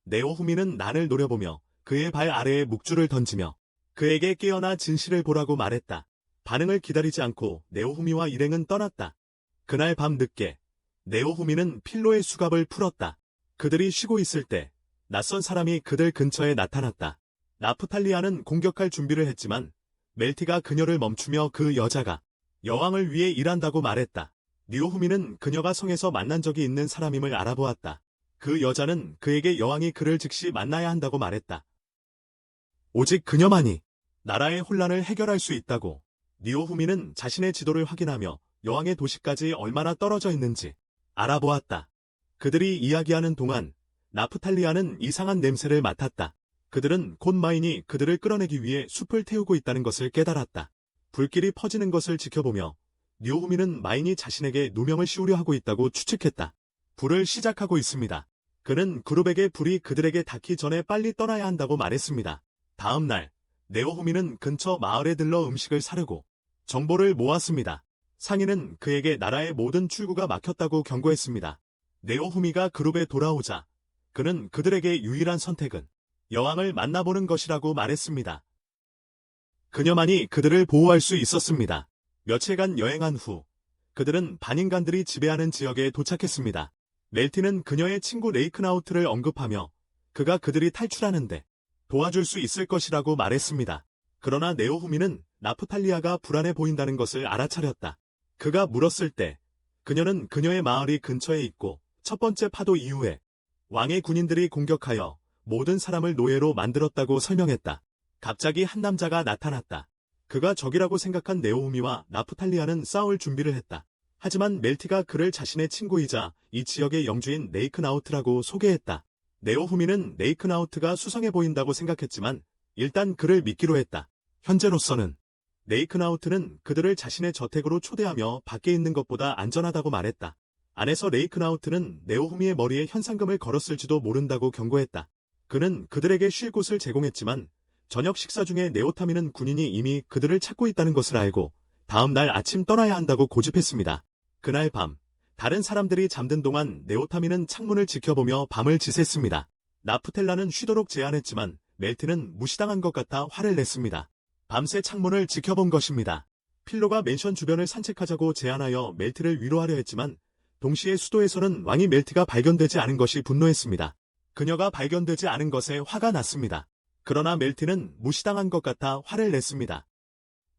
네오후미는 난을 노려보며 그의 발 아래에 묵주를 던지며 그에게 깨어나 진실을 보라고 말했다. 반응을 기다리지 않고 네오후미와 일행은 떠났다. 그날 밤 늦게 네오후미는 필로의 수갑을 풀었다. 그들이 쉬고 있을 때 낯선 사람이 그들 근처에 나타났다. 나프탈리아는 공격할 준비를 했지만 멜티가 그녀를 멈추며 그 여자가 여왕을 위해 일한다고 말했다. 네오후미는 그녀가 성에서 만난 적이 있는 사람임을 알아보았다. 그 여자는 그에게 여왕이 그를 즉시 만나야 한다고 말했다. 오직 그녀만이 나라의 혼란을 해결할 수 있다고. 네오후미는 자신의 지도를 확인하며 여왕의 도시까지 얼마나 떨어져 있는지 알아보았다. 그들이 이야기하는 동안 나프탈리아는 이상한 냄새를 맡았다. 그들은 곧 마인이 그들을 끌어내기 위해 숲을 태우고 있다는 것을 깨달았다. 불길이 퍼지는 것을 지켜보며 네오후미는 마인이 자신에게 누명을 씌우려 하고 있다고 추측했다. 불을 시작하고 있습니다. 그는 그룹에게 불이 그들에게 닿기 전에 빨리 떠나야 한다고 말했습니다. 다음 날 네오후미는 근처 마을에 들러 음식을 사려고 정보를 모았습니다. 상인은 그에게 나라의 모든 출구가 막혔다고 경고했습니다. 네오후미가 그룹에 돌아오자 그는 그들에게 유일한 선택은 여왕을 만나보는 것이라고 말했습니다. 그녀만이 그들을 보호할 수 있었습니다. 며칠간 여행한 후 그들은 반인간들이 지배하는 지역에 도착했습니다. 멜티는 그녀의 친구 레이크나우트를 언급하며 그가 그들이 탈출하는데 도와줄 수 있을 것이라고 말했습니다. 그러나 네오후미는 나프탈리아가 불안해 보인다는 것을 알아차렸다. 그가 물었을 때 그녀는 그녀의 마을이 근처에 있고 첫 번째 파도 이후에 왕의 군인들이 공격하여 모든 사람을 노예로 만들었다고 설명했다. 갑자기 한 남자가 나타났다. 그가 적이라고 생각한 네오후미와 나프탈리아는 싸울 준비를 했다. 하지만 멜티가 그를 자신의 친구이자 이 지역의 영주인 네이크나우트라고 소개했다. 네오후미는 네이크나우트가 수상해 보인다고 생각했지만 일단 그를 믿기로 했다. 현재로서는 레이크나우트는 그들을 자신의 저택으로 초대하며 밖에 있는 것보다 안전하다고 말했다. 안에서 레이크나우트는 네오후미의 머리에 현상금을 걸었을지도 모른다고 경고했다. 그는 그들에게 쉴 곳을 제공했지만 저녁 식사 중에 네오타미는 군인이 이미 그들을 찾고 있다는 것을 알고 다음 날 아침 떠나야 한다고 고집했습니다. 그날 밤, 다른 사람들이 잠든 동안 네오타미는 창문을 지켜보며 밤을 지샜습니다. 나프텔라는 쉬도록 제안했지만 멜트는 무시당한 것 같아 화를 냈습니다. 밤새 창문을 지켜본 것입니다. 필로가 맨션 주변을 산책하자고 제안하여 멜트를 위로하려 했지만 동시에 수도에서는 왕이 멜트가 발견되지 않은 것이 분노했습니다. 그녀가 발견되지 않은 것에 화가 났습니다. 그러나 멜트는 무시당한 것 같아 화를 냈습니다.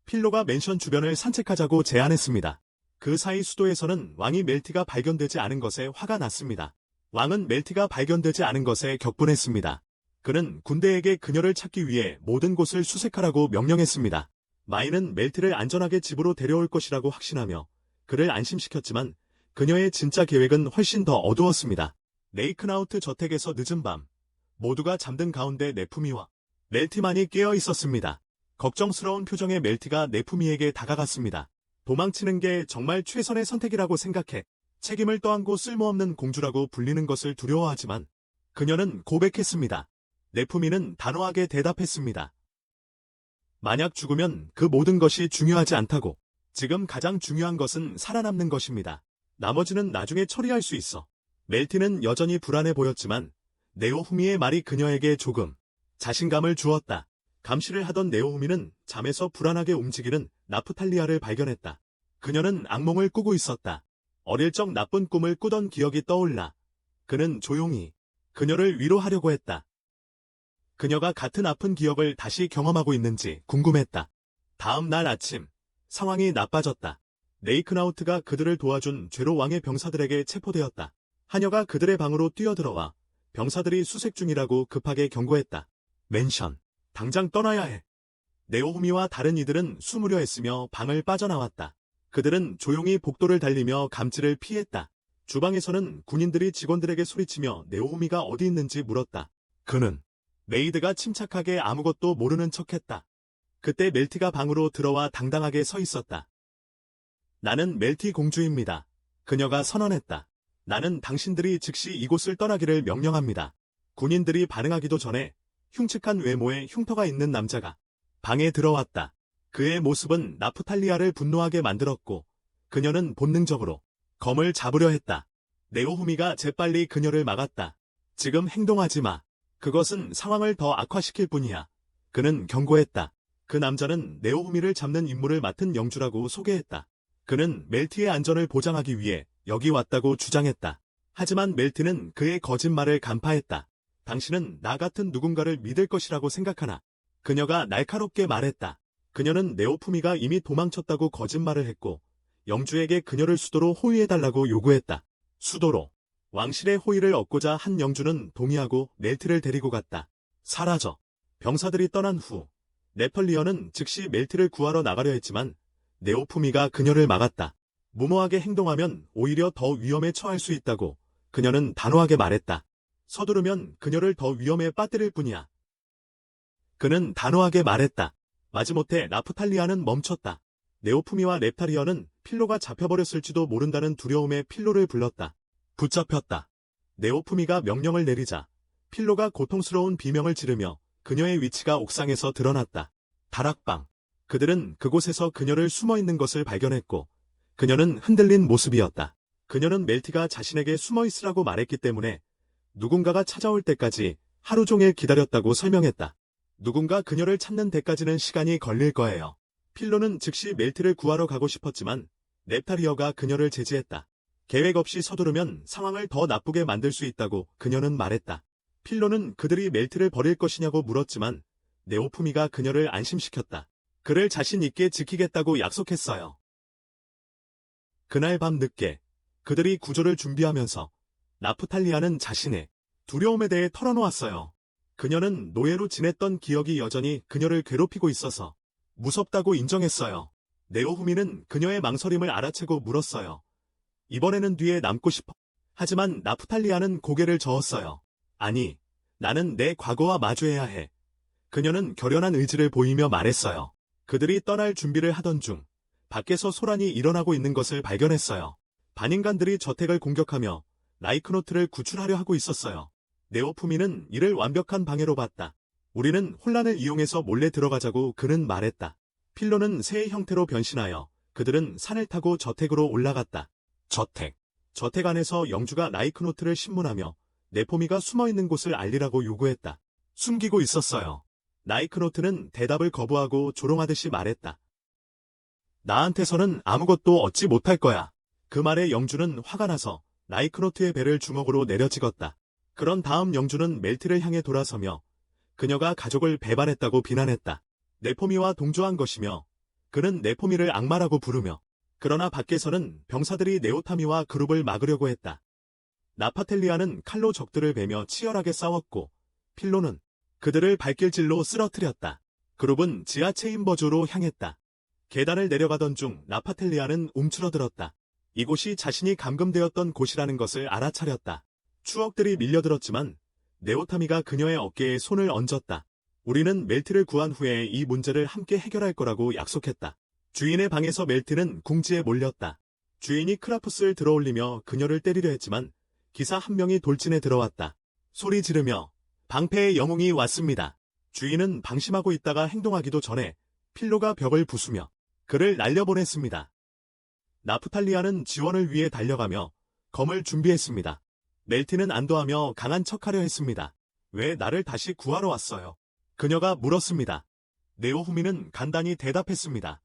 필로가 맨션 주변을 산책하자고 제안했습니다. 그 사이 수도에서는 왕이 멜트가 발견되지 않은 것에 화가 났습니다. 왕은 멜트가 발견되지 않은 것에 격분했습니다. 그는 군대에게 그녀를 찾기 위해 모든 곳을 수색하라고 명령했습니다. 마이는 멜트를 안전하게 집으로 데려올 것이라고 확신하며 그를 안심시켰지만 그녀의 진짜 계획은 훨씬 더 어두웠습니다. 레이크나우트 저택에서 늦은 밤, 모두가 잠든 가운데 네푸미와 멜티만이 깨어 있었습니다. 걱정스러운 표정의 멜티가 네푸미에게 다가갔습니다. 도망치는 게 정말 최선의 선택이라고 생각해. 책임을 떠안고 쓸모없는 공주라고 불리는 것을 두려워하지만 그녀는 고백했습니다. 네푸미는 단호하게 대답했습니다. 만약 죽으면 그 모든 것이 중요하지 않다고. 지금 가장 중요한 것은 살아남는 것입니다. 나머지는 나중에 처리할 수 있어. 멜티는 여전히 불안해 보였지만 네오후미의 말이 그녀에게 조금 자신감을 주었다. 감시를 하던 네오후미는 잠에서 불안하게 움직이는 나프탈리아를 발견했다. 그녀는 악몽을 꾸고 있었다. 어릴 적 나쁜 꿈을 꾸던 기억이 떠올라. 그는 조용히 그녀를 위로하려고 했다. 그녀가 같은 아픈 기억을 다시 경험하고 있는지 궁금했다. 다음 날 아침, 상황이 나빠졌다. 레이크나우트가 그들을 도와준 죄로 왕의 병사들에게 체포되었다. 하녀가 그들의 방으로 뛰어들어와 병사들이 수색 중이라고 급하게 경고했다. 맨션, 당장 떠나야 해. 네오후미와 다른 이들은 숨으려 했으며 방을 빠져나왔다. 그들은 조용히 복도를 달리며 감지를 피했다. 주방에서는 군인들이 직원들에게 소리치며 네오후미가 어디 있는지 물었다. 그는 메이드가 침착하게 아무것도 모르는 척했다. 그때 멜티가 방으로 들어와 당당하게 서 있었다. 나는 멜티 공주입니다. 그녀가 선언했다. 나는 당신들이 즉시 이곳을 떠나기를 명령합니다. 군인들이 반응하기도 전에 흉측한 외모에 흉터가 있는 남자가 방에 들어왔다. 그의 모습은 나프탈리아를 분노하게 만들었고 그녀는 본능적으로 검을 잡으려 했다. 네오후미가 재빨리 그녀를 막았다. 지금 행동하지 마. 그것은 상황을 더 악화시킬 뿐이야. 그는 경고했다. 그 남자는 네오후미를 잡는 임무를 맡은 영주라고 소개했다. 그는 멜티의 안전을 보장하기 위해 여기 왔다고 주장했다. 하지만 멜티는 그의 거짓말을 간파했다. 당신은 나 같은 누군가를 믿을 것이라고 생각하나? 그녀가 날카롭게 말했다. 그녀는 네오후미가 이미 도망쳤다고 거짓말을 했고 영주에게 그녀를 수도로 호위해달라고 요구했다. 수도로. 왕실의 호의를 얻고자 한 영주는 동의하고 멜티를 데리고 갔다. 사라져. 병사들이 떠난 후 네펄리언은 즉시 멜티를 구하러 나가려 했지만 네오후미가 그녀를 막았다. 무모하게 행동하면 오히려 더 위험에 처할 수 있다고 그녀는 단호하게 말했다. 서두르면 그녀를 더 위험에 빠뜨릴 뿐이야. 그는 단호하게 말했다. 마지못해 나프탈리아는 멈췄다. 네오후미와 렙타리언은 필로가 잡혀버렸을지도 모른다는 두려움에 필로를 불렀다. 붙잡혔다. 네오후미가 명령을 내리자 필로가 고통스러운 비명을 지르며 그녀의 위치가 옥상에서 드러났다. 다락방. 그들은 그곳에서 그녀를 숨어있는 것을 발견했고 그녀는 흔들린 모습이었다. 그녀는 멜티가 자신에게 숨어있으라고 말했기 때문에 누군가가 찾아올 때까지 하루 종일 기다렸다고 설명했다. 누군가 그녀를 찾는 데까지는 시간이 걸릴 거예요. 필로는 즉시 멜티를 구하러 가고 싶었지만 넵타리어가 그녀를 제지했다. 계획 없이 서두르면 상황을 더 나쁘게 만들 수 있다고 그녀는 말했다. 필로는 그들이 멜티를 버릴 것이냐고 물었지만 네오후미가 그녀를 안심시켰다. 그를 자신 있게 지키겠다고 약속했어요. 그날 밤 늦게 그들이 구조를 준비하면서 나프탈리아는 자신의 두려움에 대해 털어놓았어요. 그녀는 노예로 지냈던 기억이 여전히 그녀를 괴롭히고 있어서 무섭다고 인정했어요. 네오후미는 그녀의 망설임을 알아채고 물었어요. 이번에는 뒤에 남고 싶어. 하지만 나프탈리아는 고개를 저었어요. 아니, 나는 내 과거와 마주해야 해. 그녀는 결연한 의지를 보이며 말했어요. 그들이 떠날 준비를 하던 중 밖에서 소란이 일어나고 있는 것을 발견했어요. 반인간들이 저택을 공격하며 라이크노트를 구출하려 하고 있었어요. 네오푸미는 이를 완벽한 방해로 봤다. 우리는 혼란을 이용해서 몰래 들어가자고 그는 말했다. 필로는 새의 형태로 변신하여 그들은 산을 타고 저택으로 올라갔다. 저택 안에서 영주가 라이크노트를 신문하며 네포미가 숨어있는 곳을 알리라고 요구했다. 숨기고 있었어요. 라이크노트는 대답을 거부하고 조롱하듯이 말했다. 나한테서는 아무것도 얻지 못할 거야. 그 말에 영주는 화가 나서 라이크노트의 배를 주먹으로 내려찍었다. 그런 다음 영주는 멜티를 향해 돌아서며 그녀가 가족을 배반했다고 비난했다. 네포미와 동조한 것이며 그는 네포미를 악마라고 부르며 그러나 밖에서는 병사들이 네오타미와 그룹을 막으려고 했다. 나파텔리아는 칼로 적들을 베며 치열하게 싸웠고 필로는 그들을 발길질로 쓰러뜨렸다. 그룹은 지하 체인버조로 향했다. 계단을 내려가던 중 나파텔리아는 움츠러들었다. 이곳이 자신이 감금되었던 곳이라는 것을 알아차렸다. 추억들이 밀려들었지만 네오타미가 그녀의 어깨에 손을 얹었다. 우리는 멜트를 구한 후에 이 문제를 함께 해결할 거라고 약속했다. 주인의 방에서 멜트는 궁지에 몰렸다. 주인이 크라푸스를 들어올리며 그녀를 때리려 했지만 기사 한 명이 돌진해 들어왔다. 소리 지르며 방패의 영웅이 왔습니다. 주인은 방심하고 있다가 행동하기도 전에 필로가 벽을 부수며 그를 날려보냈습니다. 나프탈리아는 지원을 위해 달려가며 검을 준비했습니다. 멜티는 안도하며 강한 척하려 했습니다. 왜 나를 다시 구하러 왔어요? 그녀가 물었습니다. 네오후미는 간단히 대답했습니다.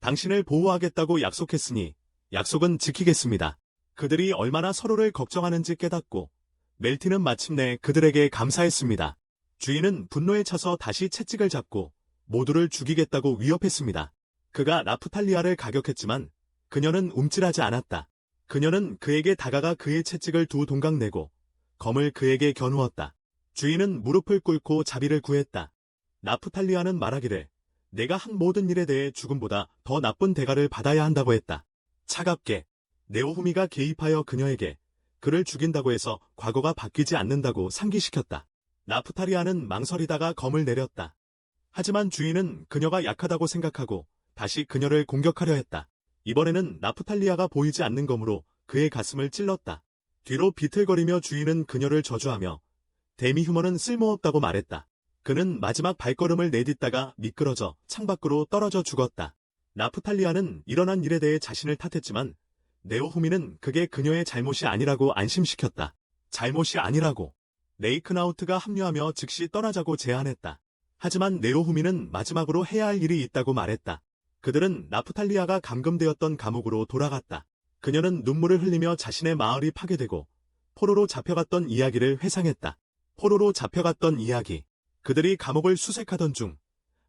당신을 보호하겠다고 약속했으니 약속은 지키겠습니다. 그들이 얼마나 서로를 걱정하는지 깨닫고 멜티는 마침내 그들에게 감사했습니다. 주인은 분노에 차서 다시 채찍을 잡고 모두를 죽이겠다고 위협했습니다. 그가 나프탈리아를 가격했지만 그녀는 움찔하지 않았다. 그녀는 그에게 다가가 그의 채찍을 두 동강 내고 검을 그에게 겨누었다. 주인은 무릎을 꿇고 자비를 구했다. 나프탈리아는 말하기를 내가 한 모든 일에 대해 죽음보다 더 나쁜 대가를 받아야 한다고 했다. 차갑게 네오후미가 개입하여 그녀에게 그를 죽인다고 해서 과거가 바뀌지 않는다고 상기시켰다. 나프탈리아는 망설이다가 검을 내렸다. 하지만 주인은 그녀가 약하다고 생각하고 다시 그녀를 공격하려 했다. 이번에는 나프탈리아가 보이지 않는 검으로 그의 가슴을 찔렀다. 뒤로 비틀거리며 주인은 그녀를 저주하며 데미휴먼은 쓸모없다고 말했다. 그는 마지막 발걸음을 내딛다가 미끄러져 창밖으로 떨어져 죽었다. 나프탈리아는 일어난 일에 대해 자신을 탓했지만 네오후미는 그게 그녀의 잘못이 아니라고 안심시켰다. 잘못이 아니라고. 레이크나우트가 합류하며 즉시 떠나자고 제안했다. 하지만 네오후미는 마지막으로 해야 할 일이 있다고 말했다. 그들은 나프탈리아가 감금되었던 감옥으로 돌아갔다. 그녀는 눈물을 흘리며 자신의 마을이 파괴되고 포로로 잡혀갔던 이야기를 회상했다. 포로로 잡혀갔던 이야기. 그들이 감옥을 수색하던 중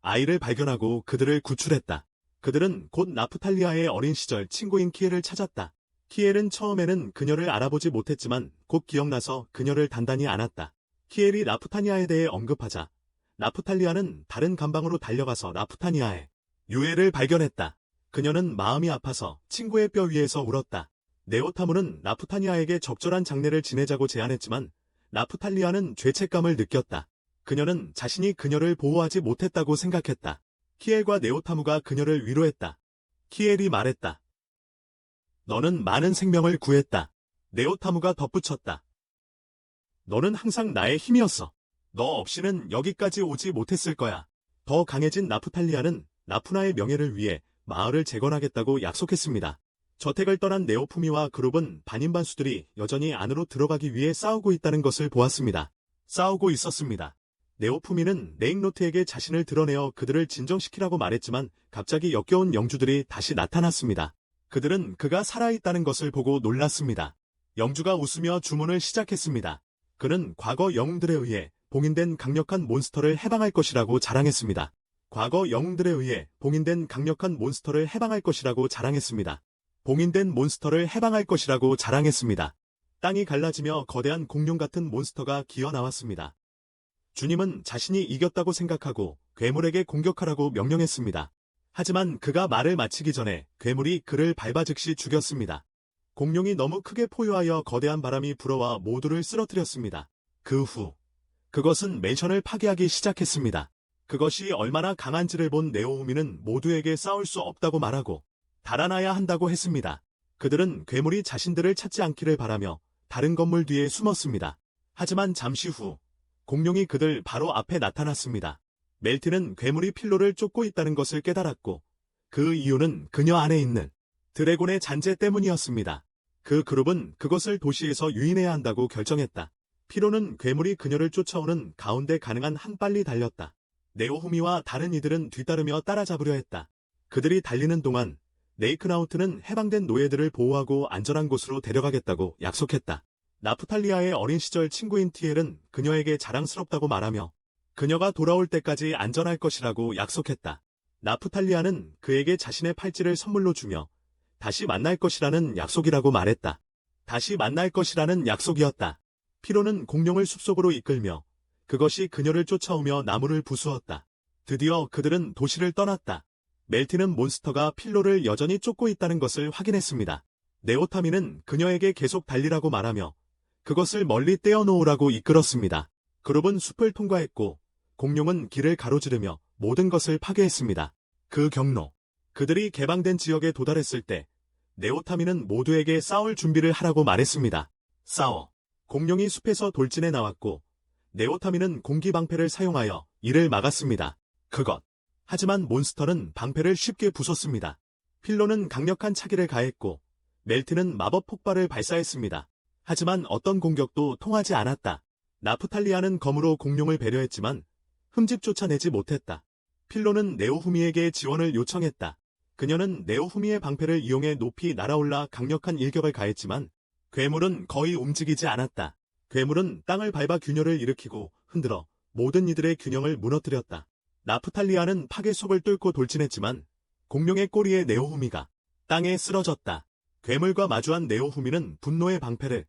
아이를 발견하고 그들을 구출했다. 그들은 곧 나프탈리아의 어린 시절 친구인 키엘을 찾았다. 키엘은 처음에는 그녀를 알아보지 못했지만 곧 기억나서 그녀를 단단히 안았다. 키엘이 나프타니아에 대해 언급하자 나프탈리아는 다른 감방으로 달려가서 나프타니아의 유해를 발견했다. 그녀는 마음이 아파서 친구의 뼈 위에서 울었다. 네오타무는 나프타니아에게 적절한 장례를 지내자고 제안했지만 나프탈리아는 죄책감을 느꼈다. 그녀는 자신이 그녀를 보호하지 못했다고 생각했다. 키엘과 네오타무가 그녀를 위로했다. 키엘이 말했다. 너는 많은 생명을 구했다. 네오타무가 덧붙였다. 너는 항상 나의 힘이었어. 너 없이는 여기까지 오지 못했을 거야. 더 강해진 나프탈리아는 나푸나의 명예를 위해 마을을 재건하겠다고 약속했습니다. 저택을 떠난 네오푸미와 그룹은 반인반수들이 여전히 안으로 들어가기 위해 싸우고 있다는 것을 보았습니다. 싸우고 있었습니다. 네오푸미는 레잉노트에게 자신을 드러내어 그들을 진정시키라고 말했지만 갑자기 역겨운 영주들이 다시 나타났습니다. 그들은 그가 살아있다는 것을 보고 놀랐습니다. 영주가 웃으며 주문을 시작했습니다. 그는 과거 영웅들에 의해 봉인된 강력한 몬스터를 해방할 것이라고 자랑했습니다. 과거 영웅들에 의해 봉인된 강력한 몬스터를 해방할 것이라고 자랑했습니다. 봉인된 몬스터를 해방할 것이라고 자랑했습니다. 땅이 갈라지며 거대한 공룡 같은 몬스터가 기어나왔습니다. 주님은 자신이 이겼다고 생각하고 괴물에게 공격하라고 명령했습니다. 하지만 그가 말을 마치기 전에 괴물이 그를 밟아 즉시 죽였습니다. 공룡이 너무 크게 포효하여 거대한 바람이 불어와 모두를 쓰러뜨렸습니다. 그 후 그것은 맨션을 파괴하기 시작했습니다. 그것이 얼마나 강한지를 본 네오후미는 모두에게 싸울 수 없다고 말하고 달아나야 한다고 했습니다. 그들은 괴물이 자신들을 찾지 않기를 바라며 다른 건물 뒤에 숨었습니다. 하지만 잠시 후 공룡이 그들 바로 앞에 나타났습니다. 멜티는 괴물이 필로를 쫓고 있다는 것을 깨달았고 그 이유는 그녀 안에 있는 드래곤의 잔재 때문이었습니다. 그 그룹은 그것을 도시에서 유인해야 한다고 결정했다. 필로는 괴물이 그녀를 쫓아오는 가운데 가능한 한 빨리 달렸다. 네오후미와 다른 이들은 뒤따르며 따라잡으려 했다. 그들이 달리는 동안 네이크나우트는 해방된 노예들을 보호하고 안전한 곳으로 데려가겠다고 약속했다. 나프탈리아의 어린 시절 친구인 티엘은 그녀에게 자랑스럽다고 말하며 그녀가 돌아올 때까지 안전할 것이라고 약속했다. 나프탈리아는 그에게 자신의 팔찌를 선물로 주며 다시 만날 것이라는 약속이라고 말했다. 다시 만날 것이라는 약속이었다. 피로는 공룡을 숲속으로 이끌며 그것이 그녀를 쫓아오며 나무를 부수었다. 드디어 그들은 도시를 떠났다. 멜티는 몬스터가 필로를 여전히 쫓고 있다는 것을 확인했습니다. 네오타미는 그녀에게 계속 달리라고 말하며 그것을 멀리 떼어놓으라고 이끌었습니다. 그룹은 숲을 통과했고 공룡은 길을 가로지르며 모든 것을 파괴했습니다. 그 경로, 그들이 개방된 지역에 도달했을 때 네오타미는 모두에게 싸울 준비를 하라고 말했습니다. 싸워. 공룡이 숲에서 돌진해 나왔고 네오타미는 공기 방패를 사용하여 이를 막았습니다. 하지만 몬스터는 방패를 쉽게 부쉈습니다. 필로는 강력한 차기를 가했고 멜트는 마법 폭발을 발사했습니다. 하지만 어떤 공격도 통하지 않았다. 나프탈리아는 검으로 공룡을 배려했지만 흠집 쫓아내지 못했다. 필로는 네오후미에게 지원을 요청했다. 그녀는 네오후미의 방패를 이용해 높이 날아올라 강력한 일격을 가했지만 괴물은 거의 움직이지 않았다. 괴물은 땅을 밟아 균열을 일으키고 흔들어 모든 이들의 균형을 무너뜨렸다. 나프탈리아는 파괴속을 뚫고 돌진했지만 공룡의 꼬리에 네오후미가 땅에 쓰러졌다. 괴물과 마주한 네오후미는 분노의 방패를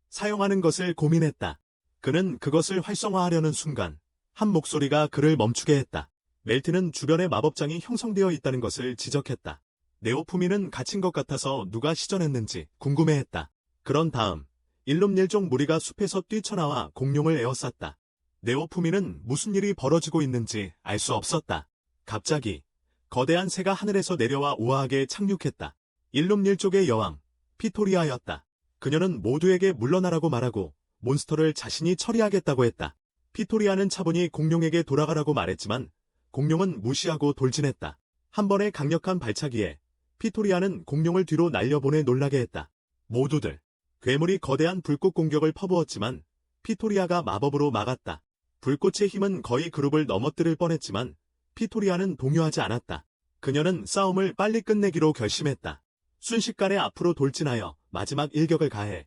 사용하는 것을 고민했다. 그는 그것을 활성화하려는 순간 한 목소리가 그를 멈추게 했다. 멜트는 주변에 마법장이 형성되어 있다는 것을 지적했다. 네오후미는 갇힌 것 같아서 누가 시전했는지 궁금해했다. 그런 다음 일lum일종 무리가 숲에서 뛰쳐나와 공룡을 에워쌌다. 네오후미는 무슨 일이 벌어지고 있는지 알 수 없었다. 갑자기 거대한 새가 하늘에서 내려와 우아하게 착륙했다. 일lum일족의 여왕 피토리아였다. 그녀는 모두에게 물러나라고 말하고 몬스터를 자신이 처리하겠다고 했다. 피토리아는 차분히 공룡에게 돌아가라고 말했지만 공룡은 무시하고 돌진했다. 한 번의 강력한 발차기에 피토리아는 공룡을 뒤로 날려보내 놀라게 했다. 모두들 괴물이 거대한 불꽃 공격을 퍼부었지만 피토리아가 마법으로 막았다. 불꽃의 힘은 거의 그룹을 넘어뜨릴 뻔했지만 피토리아는 동요하지 않았다. 그녀는 싸움을 빨리 끝내기로 결심했다. 순식간에 앞으로 돌진하여 마지막 일격을 가해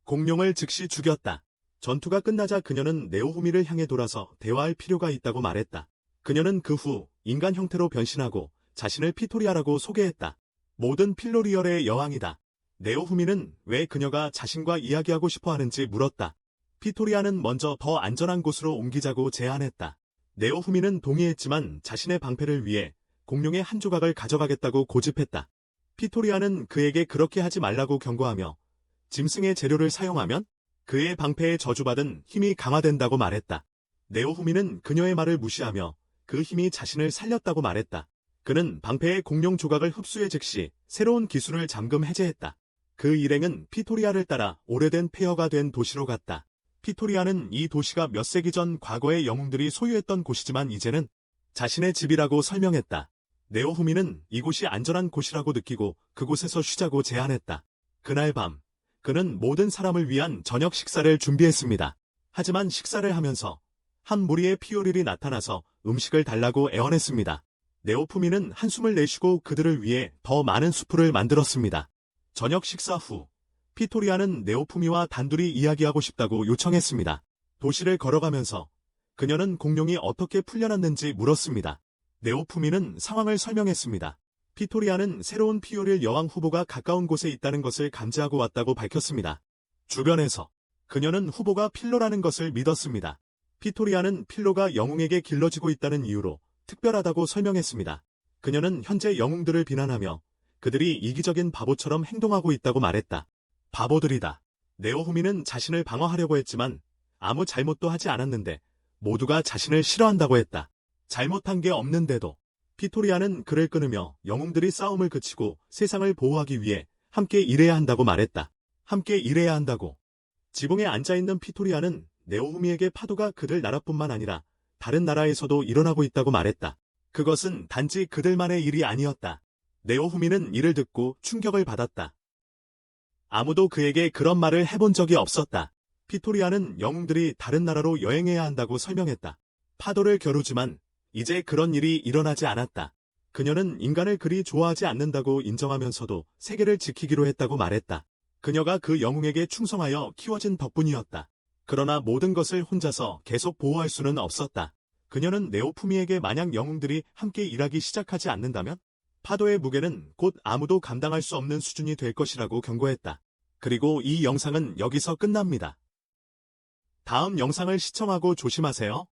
공룡을 즉시 죽였다. 전투가 끝나자 그녀는 네오후미를 향해 돌아서 대화할 필요가 있다고 말했다. 그녀는 그 후 인간 형태로 변신하고 자신을 피토리아라고 소개했다. 모든 필로리얼의 여왕이다. 네오후미는 왜 그녀가 자신과 이야기하고 싶어 하는지 물었다. 피토리아는 먼저 더 안전한 곳으로 옮기자고 제안했다. 네오후미는 동의했지만 자신의 방패를 위해 공룡의 한 조각을 가져가겠다고 고집했다. 피토리아는 그에게 그렇게 하지 말라고 경고하며 짐승의 재료를 사용하면 그의 방패에 저주받은 힘이 강화된다고 말했다. 네오후미는 그녀의 말을 무시하며 그 힘이 자신을 살렸다고 말했다. 그는 방패의 공룡 조각을 흡수해 즉시 새로운 기술을 잠금 해제했다. 그 일행은 피토리아를 따라 오래된 폐허가 된 도시로 갔다. 피토리아는 이 도시가 몇 세기 전 과거의 영웅들이 소유했던 곳이지만 이제는 자신의 집이라고 설명했다. 네오후미는 이곳이 안전한 곳이라고 느끼고 그곳에서 쉬자고 제안했다. 그날 밤, 그는 모든 사람을 위한 저녁 식사를 준비했습니다. 하지만 식사를 하면서 한 무리의 피오릴이 나타나서 음식을 달라고 애원했습니다. 네오후미는 한숨을 내쉬고 그들을 위해 더 많은 수프를 만들었습니다. 저녁 식사 후, 피토리아는 네오후미와 단둘이 이야기하고 싶다고 요청했습니다. 도시를 걸어가면서 그녀는 공룡이 어떻게 풀려났는지 물었습니다. 네오후미는 상황을 설명했습니다. 피토리아는 새로운 피오릴 여왕 후보가 가까운 곳에 있다는 것을 감지하고 왔다고 밝혔습니다. 주변에서 그녀는 후보가 필로라는 것을 믿었습니다. 피토리아는 필로가 영웅에게 길러지고 있다는 이유로 특별하다고 설명했습니다. 그녀는 현재 영웅들을 비난하며 그들이 이기적인 바보처럼 행동하고 있다고 말했다. 바보들이다. 네오후미는 자신을 방어하려고 했지만 아무 잘못도 하지 않았는데 모두가 자신을 싫어한다고 했다. 잘못한 게 없는데도. 피토리아는 글을 끊으며 영웅들이 싸움을 그치고 세상을 보호하기 위해 함께 일해야 한다고 말했다. 함께 일해야 한다고. 지붕에 앉아있는 피토리아는 네오후미에게 파도가 그들 나라뿐만 아니라 다른 나라에서도 일어나고 있다고 말했다. 그것은 단지 그들만의 일이 아니었다. 네오후미는 이를 듣고 충격을 받았다. 아무도 그에게 그런 말을 해본 적이 없었다. 피토리아는 영웅들이 다른 나라로 여행해야 한다고 설명했다. 파도를 겨루지만 이제 그런 일이 일어나지 않았다. 그녀는 인간을 그리 좋아하지 않는다고 인정하면서도 세계를 지키기로 했다고 말했다. 그녀가 그 영웅에게 충성하여 키워진 덕분이었다. 그러나 모든 것을 혼자서 계속 보호할 수는 없었다. 그녀는 네오후미에게 만약 영웅들이 함께 일하기 시작하지 않는다면 파도의 무게는 곧 아무도 감당할 수 없는 수준이 될 것이라고 경고했다. 그리고 이 영상은 여기서 끝납니다. 다음 영상을 시청하고 조심하세요.